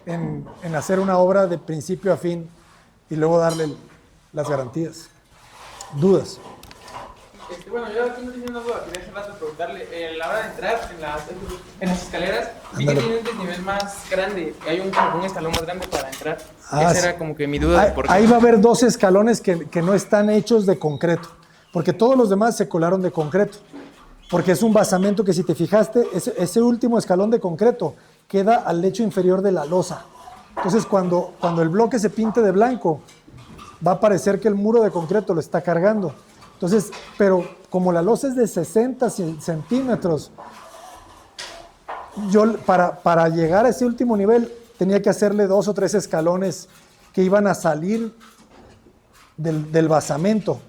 en hacer una obra de principio a fin y luego darle las garantías. ¿Dudas? Bueno, yo aquí no tenía una duda, quería hace rato preguntarle, a la hora de entrar en las escaleras, vi que tiene un desnivel más grande, hay un escalón más grande para entrar. Esa era como que mi duda. Ahí va a haber 2 escalones que no están hechos de concreto, porque todos los demás se colaron de concreto, porque es un basamento que, si te fijaste, ese último escalón de concreto queda al lecho inferior de la losa. Entonces, cuando el bloque se pinte de blanco, va a parecer que el muro de concreto lo está cargando. Entonces, pero como la losa es de 60 centímetros, yo para llegar a ese último nivel tenía que hacerle 2 o 3 escalones que iban a salir del basamento.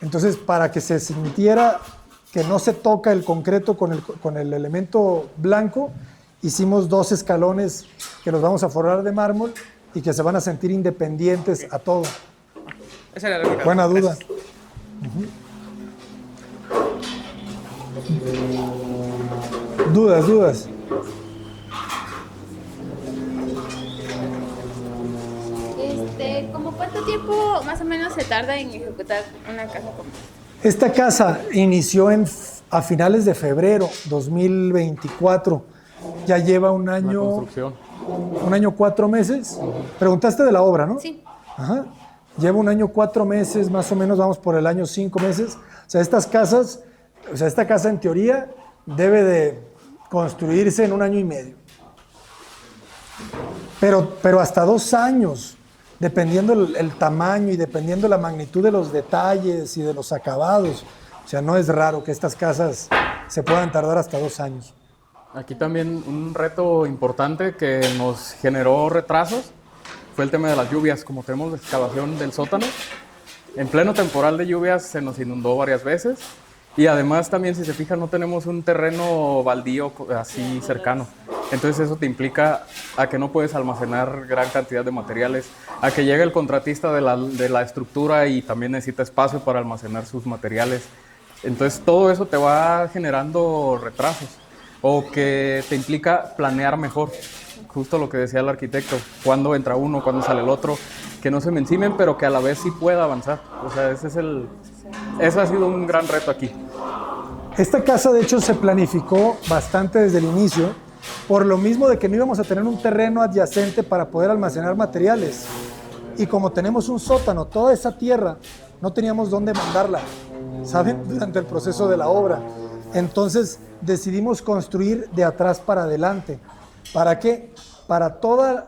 Entonces, para que se sintiera que no se toca el concreto con el elemento blanco, hicimos 2 escalones que los vamos a forrar de mármol y que se van a sentir independientes a todo. Esa era la única. Buena duda. Gracias. Dudas. ¿Cómo cuánto tiempo más o menos se tarda en ejecutar una casa como esta? Esta casa inició a finales de febrero 2024. Ya lleva un año. La construcción. Un año 4 meses. Preguntaste de la obra, ¿no? Sí. Ajá. Lleva un año 4 meses, más o menos, vamos por el año 5 meses. O sea, esta casa en teoría debe de construirse en 1 año y medio. Pero hasta 2 años, dependiendo el tamaño y dependiendo la magnitud de los detalles y de los acabados. O sea, no es raro que estas casas se puedan tardar hasta 2 años. Aquí también un reto importante que nos generó retrasos fue el tema de las lluvias. Como tenemos la excavación del sótano, en pleno temporal de lluvias se nos inundó varias veces. Y además también, si se fijan, no tenemos un terreno baldío así cercano. Entonces eso te implica a que no puedes almacenar gran cantidad de materiales, a que llegue el contratista de la estructura y también necesita espacio para almacenar sus materiales. Entonces todo eso te va generando retrasos, o que te implica planear mejor. Justo lo que decía el arquitecto, cuándo entra uno, cuándo sale el otro, que no se me encimen, pero que a la vez sí pueda avanzar. O sea, ese ha sido un gran reto aquí. Esta casa, de hecho, se planificó bastante desde el inicio, por lo mismo de que no íbamos a tener un terreno adyacente para poder almacenar materiales. Y como tenemos un sótano, toda esa tierra, no teníamos dónde mandarla, ¿saben? Durante el proceso de la obra. Entonces decidimos construir de atrás para adelante. ¿Para qué? Para toda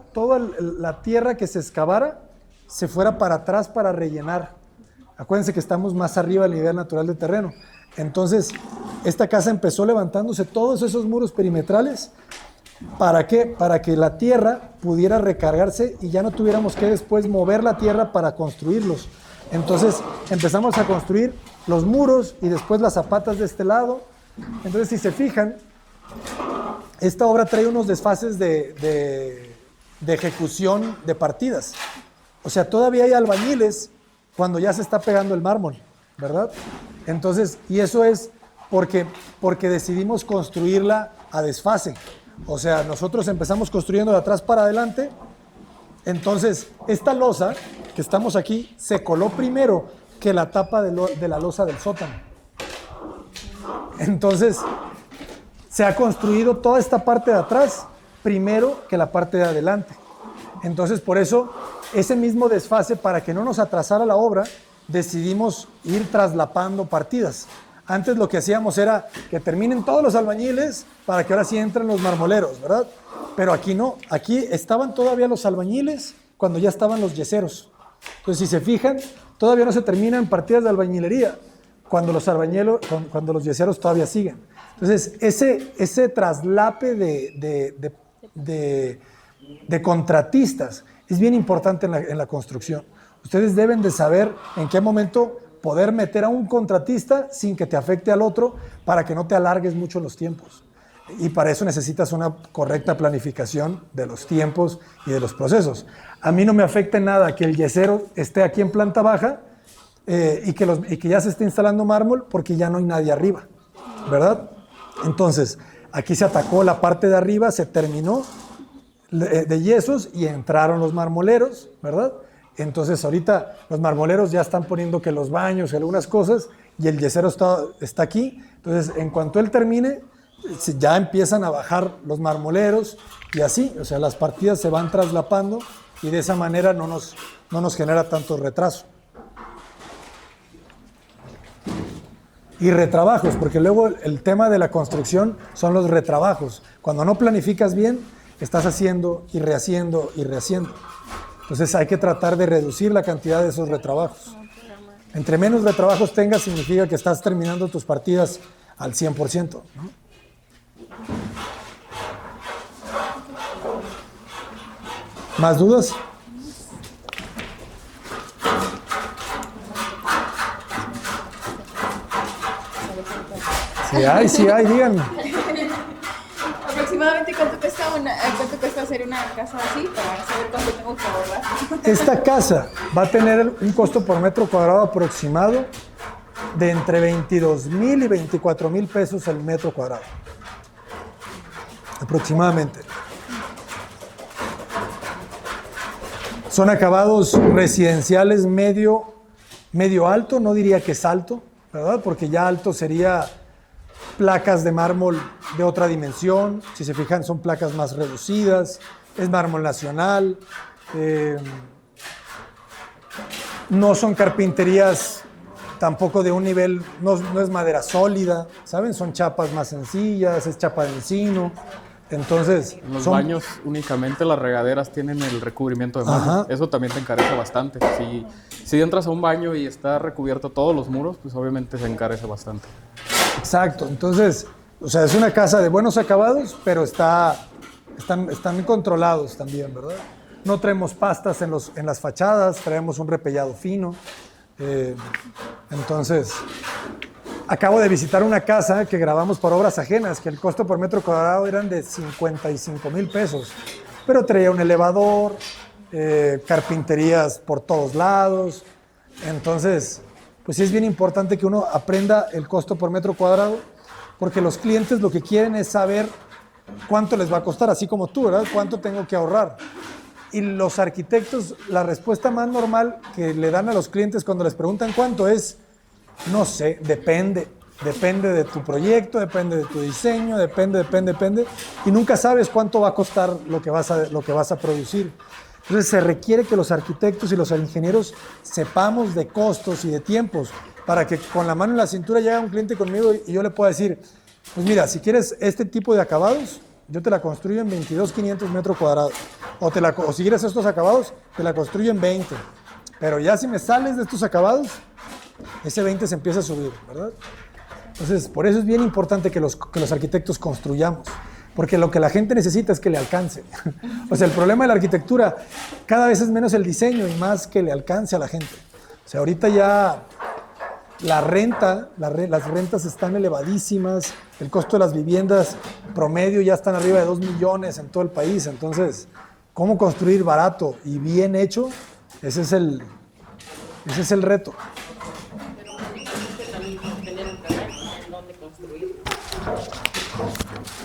la tierra que se excavara se fuera para atrás para rellenar. Acuérdense que estamos más arriba del nivel natural del terreno. Entonces, esta casa empezó levantándose todos esos muros perimetrales. ¿Para qué? Para que la tierra pudiera recargarse y ya no tuviéramos que después mover la tierra para construirlos. Entonces, empezamos a construir los muros y después las zapatas de este lado. Entonces, si se fijan, esta obra trae unos desfases de ejecución de partidas. O sea, todavía hay albañiles cuando ya se está pegando el mármol, ¿verdad? Entonces, y eso es porque decidimos construirla a desfase. O sea, nosotros empezamos construyendo de atrás para adelante. Entonces, esta losa que estamos aquí se coló primero que la tapa de la losa del sótano. Entonces, se ha construido toda esta parte de atrás primero que la parte de adelante. Entonces, por eso, ese mismo desfase, para que no nos atrasara la obra, decidimos ir traslapando partidas. Antes lo que hacíamos era que terminen todos los albañiles para que ahora sí entren los marmoleros, ¿verdad? Pero aquí no, aquí estaban todavía los albañiles cuando ya estaban los yeseros. Entonces, si se fijan, todavía no se terminan partidas de albañilería cuando los yeseros todavía siguen. Entonces, ese traslape de contratistas es bien importante en la construcción. Ustedes deben de saber en qué momento poder meter a un contratista sin que te afecte al otro para que no te alargues mucho los tiempos. Y para eso necesitas una correcta planificación de los tiempos y de los procesos. A mí no me afecta en nada que el yesero esté aquí en planta baja y que ya se esté instalando mármol porque ya no hay nadie arriba, ¿verdad? Entonces, aquí se atacó la parte de arriba, se terminó de yesos y entraron los marmoleros, ¿verdad? Entonces, ahorita los marmoleros ya están poniendo que los baños y algunas cosas y el yesero está aquí. Entonces, en cuanto él termine, ya empiezan a bajar los marmoleros y así, o sea, las partidas se van traslapando y de esa manera no nos genera tanto retraso. Y retrabajos, porque luego el tema de la construcción son los retrabajos. Cuando no planificas bien, estás haciendo y rehaciendo y rehaciendo. Entonces hay que tratar de reducir la cantidad de esos retrabajos. Entre menos retrabajos tengas, significa que estás terminando tus partidas al 100%, ¿no? ¿Más dudas? Sí hay, díganme. Aproximadamente cuánto cuesta hacer una casa así para saber cuánto tengo que ahorrar. Esta casa va a tener un costo por metro cuadrado aproximado de entre 22,000 y 24,000 pesos el metro cuadrado. Aproximadamente. Son acabados residenciales medio alto, no diría que es alto, ¿verdad? Porque ya alto sería placas de mármol de otra dimensión. Si se fijan, son placas más reducidas, es mármol nacional, no son carpinterías tampoco de un nivel, no es madera sólida, ¿saben? Son chapas más sencillas, es chapa de encino. Entonces, en los baños únicamente las regaderas tienen el recubrimiento de mármol. Eso también te encarece bastante. Si entras a un baño y está recubierto todos los muros, pues obviamente se encarece bastante. Exacto. Entonces, o sea, es una casa de buenos acabados, pero están controlados también, ¿verdad? No traemos pastas en las fachadas, traemos un repellado fino. Entonces, acabo de visitar una casa que grabamos por obras ajenas, que el costo por metro cuadrado eran de 55,000 pesos, pero traía un elevador, carpinterías por todos lados. Entonces, pues sí es bien importante que uno aprenda el costo por metro cuadrado, porque los clientes lo que quieren es saber cuánto les va a costar, así como tú, ¿verdad? Cuánto tengo que ahorrar. Y los arquitectos, la respuesta más normal que le dan a los clientes cuando les preguntan cuánto es, no sé, depende de tu proyecto, depende de tu diseño, depende, y nunca sabes cuánto va a costar lo que vas a producir. Entonces se requiere que los arquitectos y los ingenieros sepamos de costos y de tiempos, para que con la mano en la cintura llegue un cliente conmigo y yo le pueda decir, pues mira, si quieres este tipo de acabados, yo te la construyo en 22,500 metros cuadrados, o si quieres estos acabados, te la construyo en 20, pero ya si me sales de estos acabados, ese 20 se empieza a subir, ¿verdad? Entonces, por eso es bien importante que los arquitectos construyamos, porque lo que la gente necesita es que le alcance. O sea, el problema de la arquitectura cada vez es menos el diseño y más que le alcance a la gente. O sea, ahorita ya las rentas están elevadísimas, el costo de las viviendas promedio ya están arriba de 2 millones en todo el país. Entonces, ¿cómo construir barato y bien hecho? Ese es el reto.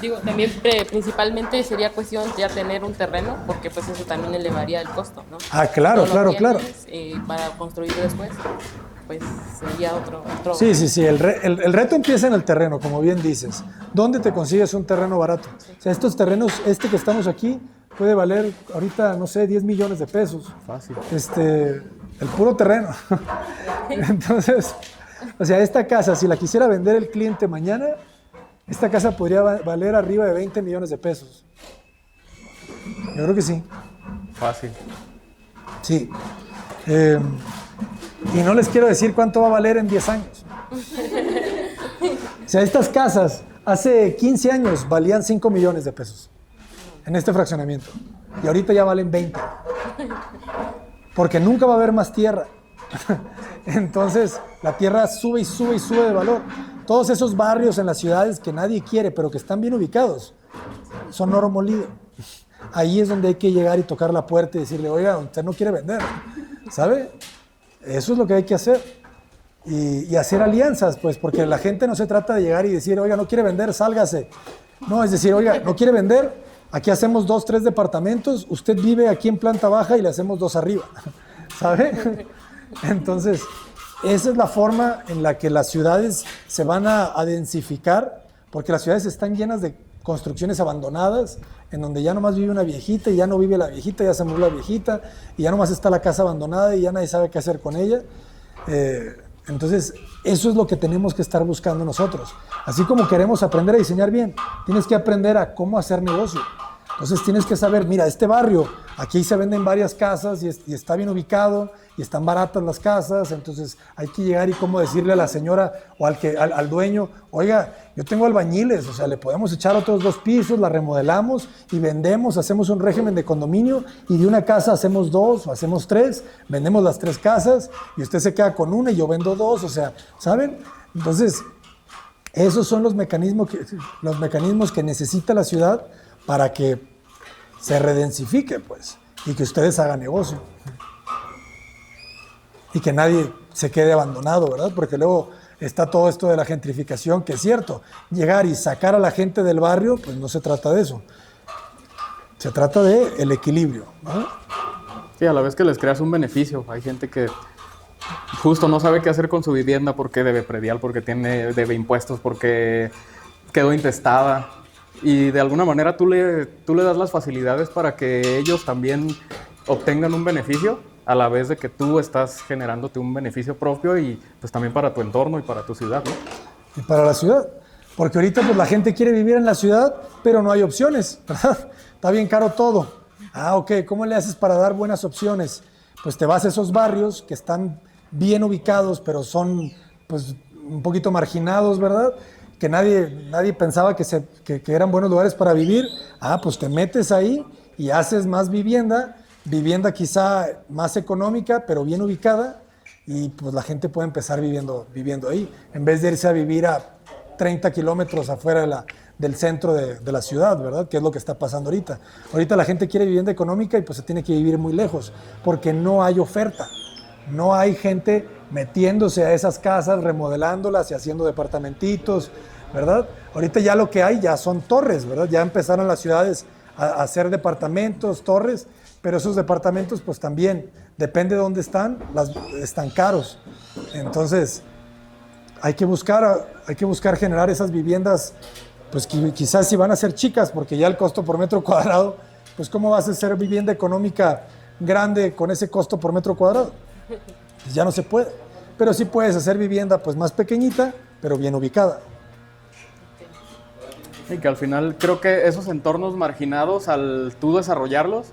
Digo, también principalmente sería cuestión ya tener un terreno, porque pues eso también elevaría el costo, ¿no? Ah, claro, claro. Para construir después, pues sería otro. Sí. El reto empieza en el terreno, como bien dices. ¿Dónde te consigues un terreno barato? O sea, estos terrenos, que estamos aquí, puede valer ahorita, no sé, 10 millones de pesos. Fácil. El puro terreno. Entonces, O sea, esta casa, si la quisiera vender el cliente mañana, esta casa podría valer arriba de 20 millones de pesos. Yo creo que sí. Fácil. Sí. Y no les quiero decir cuánto va a valer en 10 años. O sea, estas casas hace 15 años valían 5 millones de pesos en este fraccionamiento. Y ahorita ya valen 20. Porque nunca va a haber más tierra. Entonces, la tierra sube y sube y sube de valor. Todos esos barrios en las ciudades que nadie quiere, pero que están bien ubicados, son oro molido. Ahí es donde hay que llegar y tocar la puerta y decirle, oiga, usted no quiere vender, ¿sabe? Eso es lo que hay que hacer. Y hacer alianzas, pues, porque la gente no se trata de llegar y decir, oiga, no quiere vender, sálgase. No, es decir, oiga, no quiere vender, aquí hacemos 2, 3 departamentos, usted vive aquí en planta baja y le hacemos 2 arriba, ¿sabe? Entonces, esa es la forma en la que las ciudades se van a densificar, porque las ciudades están llenas de construcciones abandonadas, en donde ya nomás vive una viejita y ya no vive la viejita, ya se murió la viejita, y ya nomás está la casa abandonada y ya nadie sabe qué hacer con ella. Entonces, eso es lo que tenemos que estar buscando nosotros. Así como queremos aprender a diseñar bien, tienes que aprender a cómo hacer negocio. Entonces tienes que saber, mira, este barrio, aquí se venden varias casas y está bien ubicado y están baratas las casas, entonces hay que llegar y cómo decirle a la señora o al dueño, oiga, yo tengo albañiles, o sea, le podemos echar otros 2 pisos, la remodelamos y vendemos, hacemos un régimen de condominio y de una casa hacemos 2 o hacemos 3, vendemos las 3 casas y usted se queda con una y yo vendo 2, o sea, ¿saben? Entonces, esos son los mecanismos que necesita la ciudad para que se redensifique, pues, y que ustedes hagan negocio. Y que nadie se quede abandonado, ¿verdad? Porque luego está todo esto de la gentrificación, que es cierto, llegar y sacar a la gente del barrio, pues no se trata de eso. Se trata de el equilibrio, ¿no? Sí, a la vez que les creas un beneficio. Hay gente que justo no sabe qué hacer con su vivienda porque debe predial, porque debe impuestos, porque quedó intestada. Y de alguna manera tú le das las facilidades para que ellos también obtengan un beneficio, a la vez de que tú estás generándote un beneficio propio y pues también para tu entorno y para tu ciudad, ¿no? Y para la ciudad. Porque ahorita pues la gente quiere vivir en la ciudad, pero no hay opciones, ¿verdad? Está bien caro todo. Ah, ok, ¿cómo le haces para dar buenas opciones? Pues te vas a esos barrios que están bien ubicados, pero son pues un poquito marginados, ¿verdad? Que nadie pensaba que eran buenos lugares para vivir. Ah, pues te metes ahí y haces más vivienda quizá más económica, pero bien ubicada, y pues la gente puede empezar viviendo ahí, en vez de irse a vivir a 30 kilómetros afuera del centro de la ciudad, ¿verdad? Que es lo que está pasando ahorita. Ahorita la gente quiere vivienda económica y pues se tiene que vivir muy lejos, porque no hay oferta. No hay gente metiéndose a esas casas, remodelándolas y haciendo departamentitos, ¿verdad? Ahorita ya lo que hay ya son torres, ¿verdad? Ya empezaron las ciudades a hacer departamentos, torres, pero esos departamentos pues también, depende de dónde están caros. Entonces, hay que buscar generar esas viviendas, pues quizás si van a ser chicas, porque ya el costo por metro cuadrado, pues ¿cómo vas a hacer vivienda económica grande con ese costo por metro cuadrado? Pues ya no se puede. Pero sí puedes hacer vivienda pues más pequeñita, pero bien ubicada. Y que al final creo que esos entornos marginados, al tú desarrollarlos,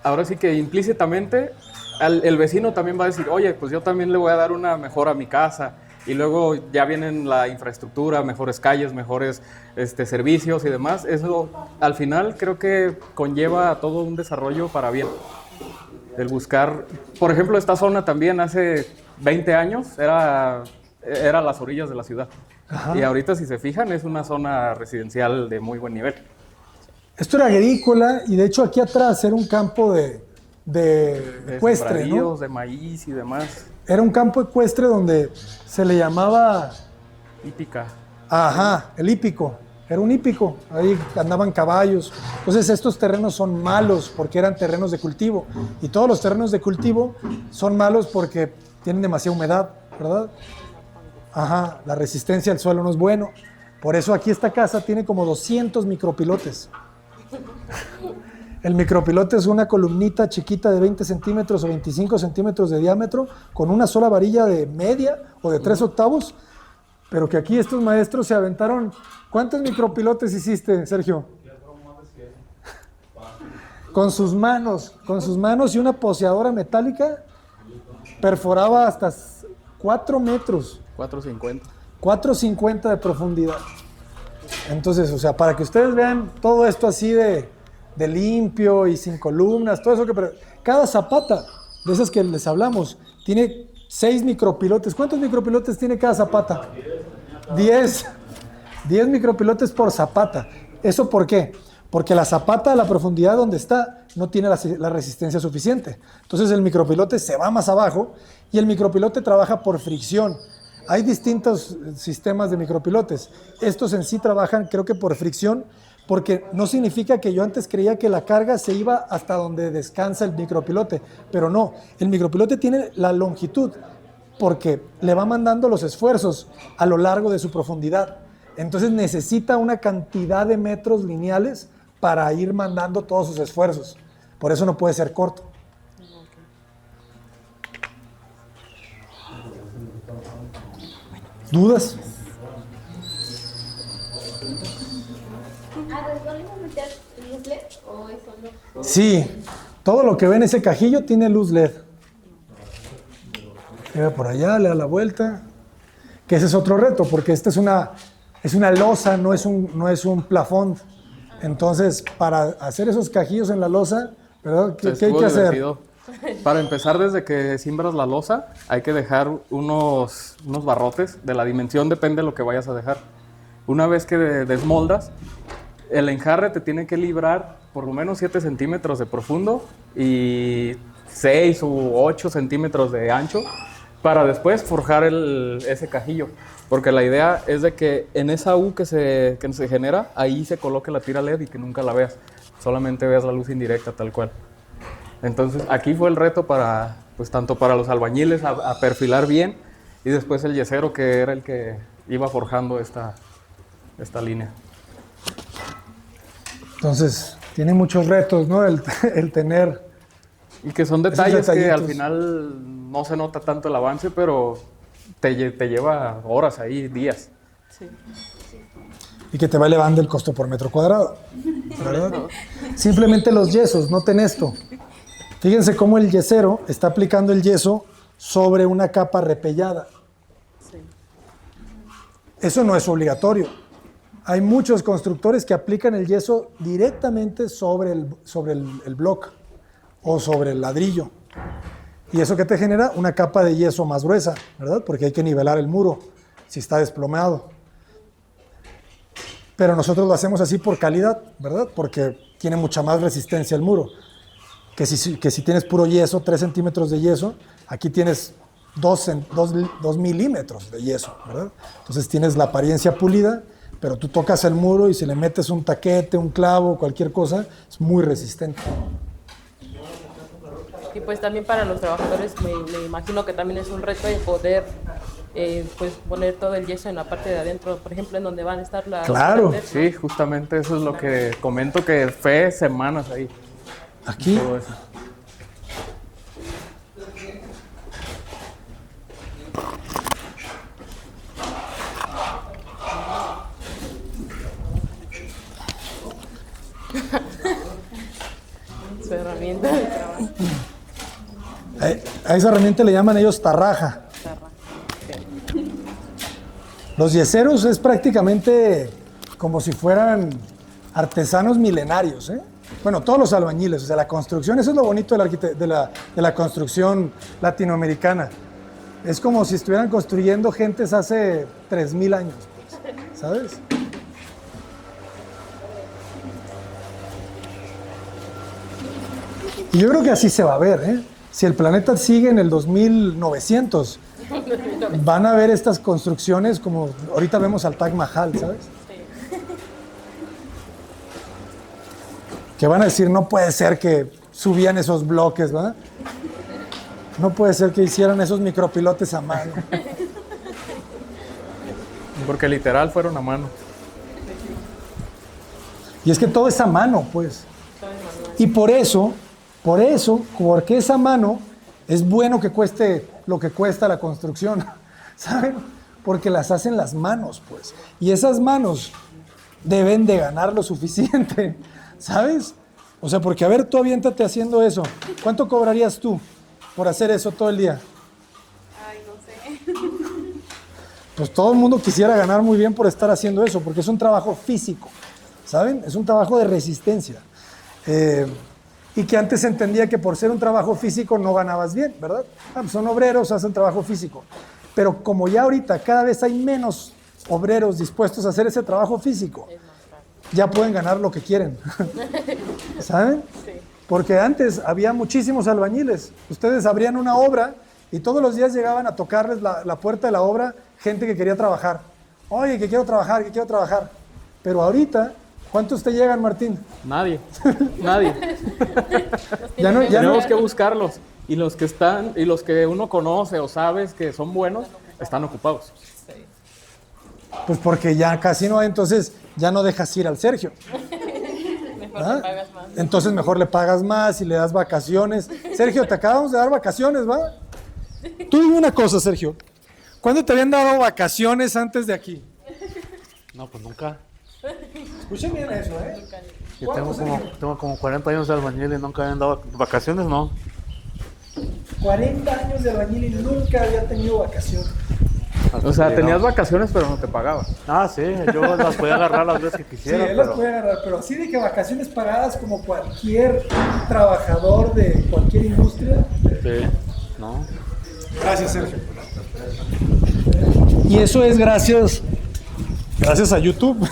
ahora sí que implícitamente el vecino también va a decir, oye, pues yo también le voy a dar una mejora a mi casa. Y luego ya vienen la infraestructura, mejores calles, mejores servicios y demás. Eso al final creo que conlleva a todo un desarrollo para bien. El buscar, por ejemplo, esta zona también hace 20 años era a las orillas de la ciudad. Ajá. Y ahorita, si se fijan, es una zona residencial de muy buen nivel. Esto era agrícola y de hecho aquí atrás era un campo de ecuestre, ¿no? De maíz y demás. Era un campo ecuestre donde se le llamaba... Hípica. Ajá, el hípico. Era un hípico. Ahí andaban caballos. Entonces estos terrenos son malos porque eran terrenos de cultivo. Y todos los terrenos de cultivo son malos porque tienen demasiada humedad, ¿verdad? Ajá, la resistencia al suelo no es bueno. Por eso aquí esta casa tiene como 200 micropilotes. El micropilote es una columnita chiquita de 20 centímetros o 25 centímetros de diámetro con una sola varilla de media o de 3/8, pero que aquí estos maestros se aventaron. ¿Cuántos micropilotes hiciste, Sergio? Con sus manos y una poseadora metálica perforaba hasta 4 metros. 4.50. 4.50 de profundidad. Entonces, o sea, para que ustedes vean todo esto así de limpio y sin columnas, todo eso pero cada zapata de esas que les hablamos tiene 6 micropilotes. ¿Cuántos micropilotes tiene cada zapata? 10 micropilotes por zapata. ¿Eso por qué? Porque la zapata a la profundidad donde está no tiene la resistencia suficiente. Entonces el micropilote se va más abajo y el micropilote trabaja por fricción. Hay distintos sistemas de micropilotes. Estos en sí trabajan, creo que por fricción, porque no significa que yo antes creía que la carga se iba hasta donde descansa el micropilote, pero no. El micropilote tiene la longitud porque le va mandando los esfuerzos a lo largo de su profundidad. Entonces necesita una cantidad de metros lineales para ir mandando todos sus esfuerzos. Por eso no puede ser corto. ¿Dudas? ¿Volvemos a meter luz LED o eso no? Sí, todo lo que ve en ese cajillo tiene luz LED. Llega por allá, le da la vuelta. Que ese es otro reto, porque esta es una losa, no es un plafón. Entonces, para hacer esos cajillos en la losa, ¿verdad? ¿Qué hay que hacer? Para empezar, desde que siembras la losa, hay que dejar unos barrotes. De la dimensión depende de lo que vayas a dejar. Una vez que desmoldas, el enjarre te tiene que librar por lo menos 7 centímetros de profundo y 6 u 8 centímetros de ancho para después forjar ese cajillo. Porque la idea es de que en esa U que se genera, ahí se coloque la tira LED y que nunca la veas. Solamente veas la luz indirecta tal cual. Entonces aquí fue el reto tanto para los albañiles a perfilar bien y después el yesero que era el que iba forjando esta línea. Entonces, tiene muchos retos, ¿no? El tener... Y que son detalles que al final no se nota tanto el avance, pero te lleva horas ahí, días. Sí. Y que te va elevando el costo por metro cuadrado, ¿verdad? Simplemente los yesos, noten esto. Fíjense cómo el yesero está aplicando el yeso sobre una capa repellada. Sí. Eso no es obligatorio. Hay muchos constructores que aplican el yeso directamente sobre el bloque o sobre el ladrillo. ¿Y eso qué te genera? Una capa de yeso más gruesa, ¿verdad? Porque hay que nivelar el muro si está desplomado. Pero nosotros lo hacemos así por calidad, ¿verdad? Porque tiene mucha más resistencia el muro. Que si tienes puro yeso, 3 centímetros de yeso, aquí tienes 2 milímetros de yeso, ¿verdad? Entonces tienes la apariencia pulida, pero tú tocas el muro y si le metes un taquete, un clavo, cualquier cosa, es muy resistente. Y pues también para los trabajadores me imagino que también es un reto el poder pues poner todo el yeso en la parte de adentro, por ejemplo, en donde van a estar las... Claro. Sí, justamente eso es lo que comento, que fue semanas ahí. Aquí. Todo eso. Su herramienta de trabajo. A esa herramienta le llaman ellos tarraja. Los yeseros es prácticamente como si fueran artesanos milenarios, ¿eh? Bueno, todos los albañiles, o sea, la construcción, eso es lo bonito de la construcción latinoamericana. Es como si estuvieran construyendo gentes hace 3,000 años, pues, ¿sabes? Y yo creo que así se va a ver, ¿eh? Si el planeta sigue en el 2900, van a ver estas construcciones como ahorita vemos al Taj Mahal, ¿sabes? Que van a decir, no puede ser que subían esos bloques, ¿verdad? No puede ser que hicieran esos micropilotes a mano. Porque literal fueron a mano. Y es que todo es a mano, pues. Todo es manual. Y por eso, porque esa mano es bueno que cueste lo que cuesta la construcción, ¿saben? Porque las hacen las manos, pues. Y esas manos deben de ganar lo suficiente, ¿sabes? O sea, porque a ver, tú aviéntate haciendo eso. ¿Cuánto cobrarías tú por hacer eso todo el día? Ay, no sé. Pues todo el mundo quisiera ganar muy bien por estar haciendo eso, porque es un trabajo físico, ¿saben? Es un trabajo de resistencia. Y que antes se entendía que por ser un trabajo físico no ganabas bien, ¿verdad? Pues son obreros, hacen trabajo físico. Pero como ya ahorita cada vez hay menos obreros dispuestos a hacer ese trabajo físico, ya pueden ganar lo que quieren, ¿saben? Sí. Porque antes había muchísimos albañiles. Ustedes abrían una obra y todos los días llegaban a tocarles la puerta de la obra gente que quería trabajar. Oye, que quiero trabajar. Pero ahorita, ¿cuántos te llegan, Martín? Nadie. Ya no, Tenemos que buscarlos. Y los que están, y los que uno conoce o sabes que son buenos, están ocupados. Pues porque ya casi no hay, entonces ya no dejas ir al Sergio. Mejor le pagas más. Entonces mejor le pagas más y le das vacaciones. Sergio, te acabamos de dar vacaciones, ¿va? Tú dime una cosa, Sergio. ¿Cuándo te habían dado vacaciones antes de aquí? No, pues nunca. Escuchen bien eso, ¿eh? Yo tengo como 40 años de albañil y nunca me han dado vacaciones, ¿no? 40 años de albañil y nunca había tenido vacaciones. O sea, tenías vacaciones pero no te pagaban. Ah, sí, yo las podía agarrar las veces que Sí, quisiera. él las puede agarrar, pero así de que vacaciones pagadas como cualquier trabajador de cualquier industria. Sí, no. Gracias, Sergio. Y eso es gracias a YouTube.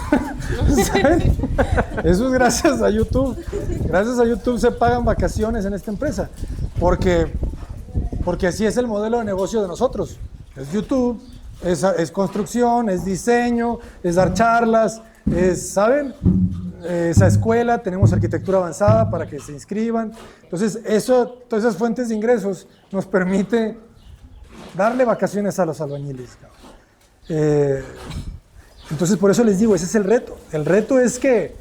¿Saben? Eso es gracias a YouTube. Gracias a YouTube se pagan vacaciones en esta empresa. Porque así es el modelo de negocio de nosotros. Es YouTube, es construcción, es diseño, es dar charlas, ¿saben? Esa escuela, tenemos arquitectura avanzada para que se inscriban. Entonces, todas esas fuentes de ingresos nos permite darle vacaciones a los albañiles. Entonces, por eso les digo, ese es el reto. El reto es que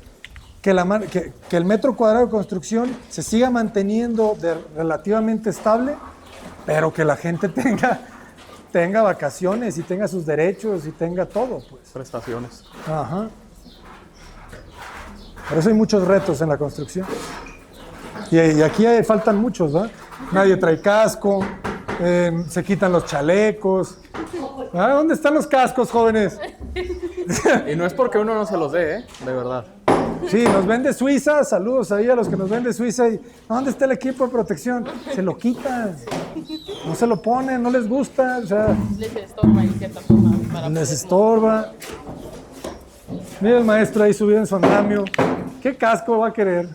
el metro cuadrado de construcción se siga manteniendo relativamente estable, pero que la gente tenga vacaciones y tenga sus derechos y tenga todo, pues. Prestaciones. Ajá. Por eso hay muchos retos en la construcción. Y aquí faltan muchos, ¿no? Nadie trae casco, se quitan los chalecos. ¿Ah? ¿Dónde están los cascos, jóvenes? Y no es porque uno no se los dé, de verdad. Sí, nos ven de Suiza, saludos ahí a los que nos ven de Suiza. Y, ¿dónde está el equipo de protección? Se lo quitan, no se lo ponen, no les gusta. O sea, Les estorba en cierta forma. Les estorba. Mira el maestro ahí subido en su andamio. ¿Qué casco va a querer?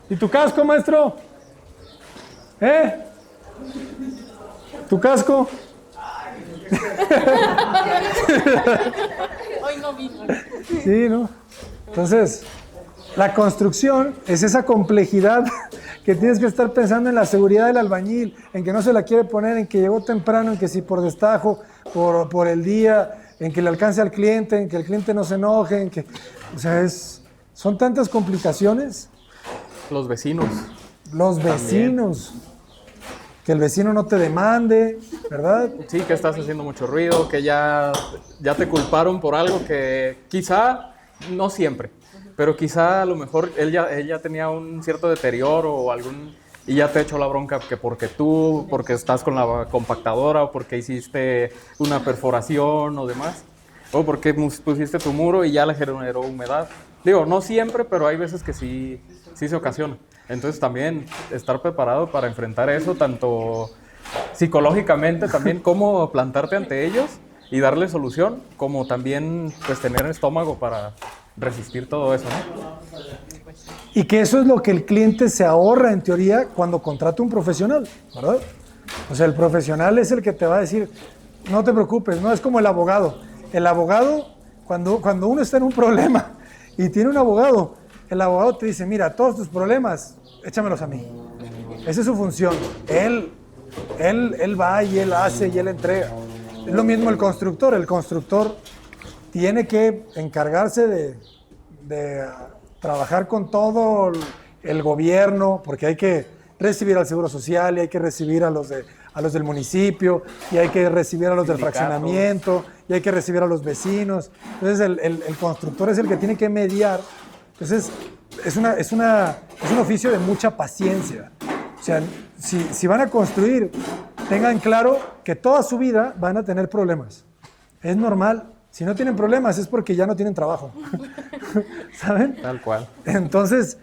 ¿Y tu casco, maestro? ¿Tu casco? Hoy no vino. Sí, ¿no? Entonces, la construcción es esa complejidad que tienes que estar pensando en la seguridad del albañil, en que no se la quiere poner, en que llegó temprano, en que si por destajo, por el día, en que le alcance al cliente, en que el cliente no se enoje, en que, o sea, son tantas complicaciones. Los vecinos. Los vecinos. Que el vecino no te demande, ¿verdad? Sí, que estás haciendo mucho ruido, que ya te culparon por algo que quizá, no siempre, pero quizá a lo mejor él ya tenía un cierto deterioro o y ya te echó la bronca que porque estás con la compactadora o porque hiciste una perforación o demás, o porque pusiste tu muro y ya le generó humedad. Digo, no siempre, pero hay veces que sí se ocasiona. Entonces también estar preparado para enfrentar eso, tanto psicológicamente también cómo plantarte ante ellos y darle solución, como también pues tener estómago para resistir todo eso, ¿no? Y que eso es lo que el cliente se ahorra en teoría cuando contrata un profesional, ¿verdad? O sea, el profesional es el que te va a decir, no te preocupes, no es como el abogado. El abogado, cuando uno está en un problema y tiene un abogado, el abogado te dice, mira, todos tus problemas, échamelos a mí. Esa es su función. Él va y él hace y él entrega. Es lo mismo el constructor. El constructor tiene que encargarse de trabajar con todo el gobierno, porque hay que recibir al Seguro Social y hay que recibir a los del municipio y hay que recibir a los del fraccionamiento y hay que recibir a los vecinos. Entonces el constructor es el que tiene que mediar. Entonces es un oficio de mucha paciencia. O sea, si van a construir, tengan claro que toda su vida van a tener problemas. Es normal. Si no tienen problemas es porque ya no tienen trabajo. ¿Saben? Tal cual. Entonces,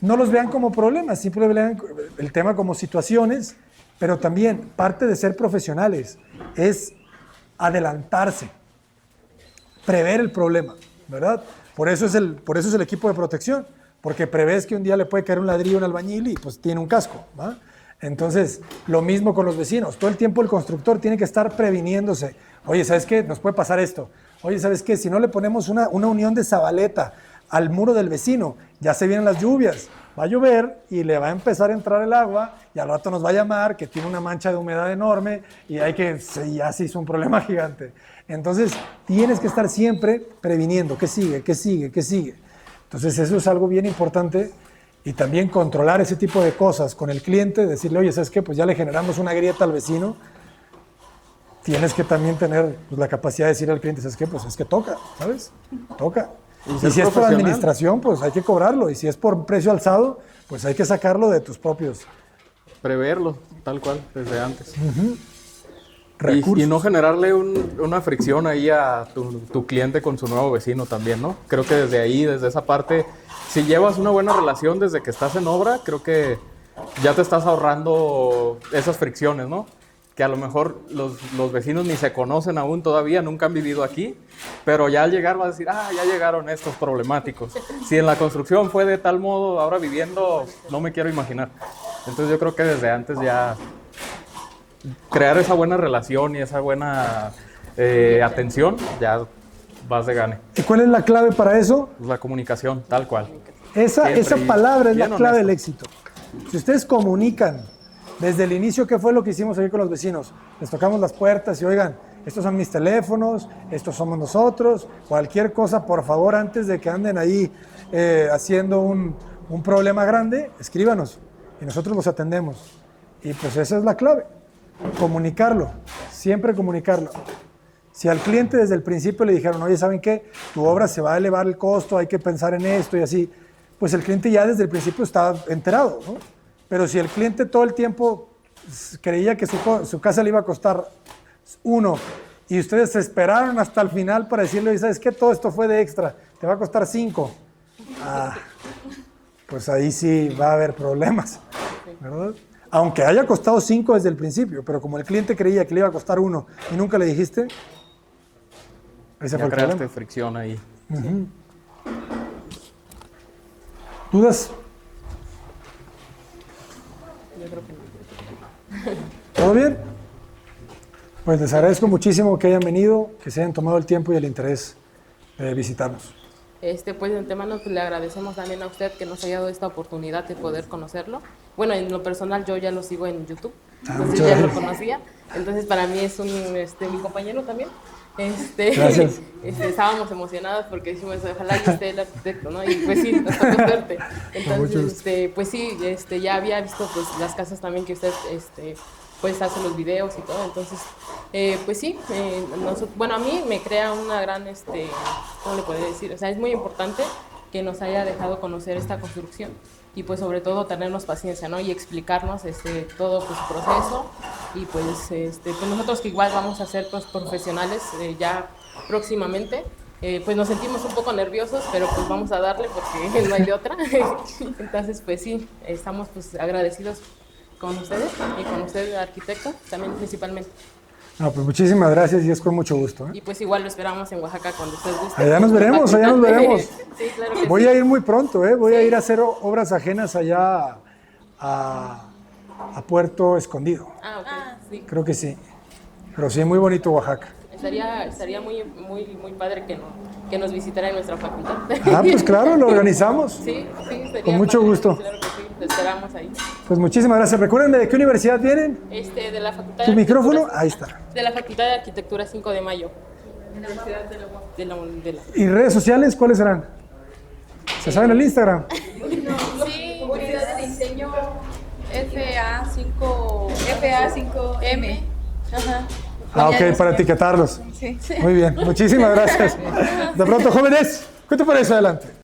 no los vean como problemas, simplemente vean el tema como situaciones, pero también parte de ser profesionales es adelantarse, prever el problema, ¿verdad? Por eso es el equipo de protección, porque prevés que un día le puede caer un ladrillo a un albañil y pues tiene un casco, ¿va? Entonces, lo mismo con los vecinos. Todo el tiempo el constructor tiene que estar previniéndose. Oye, ¿sabes qué? Nos puede pasar esto. Oye, ¿sabes qué? Si no le ponemos una unión de zabaleta al muro del vecino, ya se vienen las lluvias, va a llover y le va a empezar a entrar el agua y al rato nos va a llamar que tiene una mancha de humedad enorme y ya se hizo un problema gigante. Entonces, tienes que estar siempre previniendo qué sigue, qué sigue, qué sigue. Entonces, eso es algo bien importante. Y también controlar ese tipo de cosas con el cliente, decirle, oye, ¿sabes qué? Pues ya le generamos una grieta al vecino. Tienes que también tener pues, la capacidad de decirle al cliente, ¿sabes qué? Pues es que toca, ¿sabes? Toca. Y si es por administración, pues hay que cobrarlo. Y si es por precio alzado, pues hay que sacarlo de tus propios. Preverlo, tal cual, desde antes. Recursos. Y no generarle una fricción ahí a tu cliente con su nuevo vecino también, ¿no? Creo que desde ahí, desde esa parte, si llevas una buena relación desde que estás en obra, creo que ya te estás ahorrando esas fricciones, ¿no? Que a lo mejor los vecinos ni se conocen aún todavía, nunca han vivido aquí, pero ya al llegar vas a decir, ya llegaron estos problemáticos. Si en la construcción fue de tal modo, ahora viviendo, no me quiero imaginar. Entonces yo creo que desde antes ya crear esa buena relación y esa buena atención, ya vas de gane. ¿Y cuál es la clave para eso? Pues la comunicación, tal cual. Esa palabra es la bien clave honesto. del éxito. Si ustedes comunican desde el inicio qué fue lo que hicimos aquí con los vecinos, les tocamos las puertas y oigan, estos son mis teléfonos, estos somos nosotros, cualquier cosa, por favor, antes de que anden ahí haciendo un problema grande, escríbanos y nosotros los atendemos. Y pues esa es la clave, comunicarlo, siempre comunicarlo. Si al cliente desde el principio le dijeron, oye, ¿saben qué? Tu obra se va a elevar el costo, hay que pensar en esto y así, pues el cliente ya desde el principio está enterado, ¿no? Pero si el cliente todo el tiempo creía que su casa le iba a costar 1 y ustedes se esperaron hasta el final para decirle, oye, ¿sabes qué? Todo esto fue de extra, te va a costar 5. Pues ahí sí va a haber problemas, ¿verdad? Aunque haya costado 5 desde el principio, pero como el cliente creía que le iba a costar 1 y nunca le dijiste, ese fue el creaste problema. fricción ahí. Uh-huh. ¿Dudas? Yo creo que no. ¿Todo bien? Pues les agradezco muchísimo que hayan venido, que se hayan tomado el tiempo y el interés de visitarnos. Pues de antemano pues, le agradecemos también a usted que nos haya dado esta oportunidad de poder conocerlo. Bueno, en lo personal yo ya lo sigo en YouTube, entonces ya lo conocía. Entonces para mí es mi compañero también. Gracias. Estábamos emocionados porque decimos, ojalá que esté el arquitecto, ¿no? Y pues sí, nos tocó suerte. Entonces, pues sí, ya había visto pues las casas también que usted pues hace los videos y todo. Entonces, pues sí, bueno, a mí me crea una gran, ¿cómo le podría decir? O sea, es muy importante que nos haya dejado conocer esta construcción y pues sobre todo tenernos paciencia, ¿no? Y explicarnos todo pues, su proceso y pues, pues nosotros que igual vamos a ser pues, profesionales ya próximamente, pues nos sentimos un poco nerviosos, pero pues vamos a darle porque no hay de otra. Entonces, pues sí, estamos pues agradecidos con ustedes y con usted, arquitecto, también principalmente. No, pues muchísimas gracias y es con mucho gusto. Y pues igual lo esperamos en Oaxaca cuando usted guste. Allá nos veremos, allá nos veremos. Sí, claro que voy sí. a ir muy pronto, voy a ir a hacer obras ajenas allá a Puerto Escondido. Ok, sí. Creo que sí. Pero sí, muy bonito Oaxaca. Estaría muy padre que nos visitara en nuestra facultad. Pues claro, lo organizamos. Sí, sería con mucho padre, gusto. Claro que sí, te esperamos ahí. Pues muchísimas gracias. Recuérdenme, ¿de qué universidad vienen? De la Facultad ¿Tu de micrófono? Arquitectura. Ahí está. De la Facultad de Arquitectura 5 de Mayo. Universidad de la UAP. ¿Y redes sociales cuáles serán? ¿Se saben el Instagram? Sí, unidad de diseño FA5M. Ajá. Ah, ok, para etiquetarlos. Sí. Muy bien, muchísimas gracias. De pronto, jóvenes, ¿qué te parece? Adelante.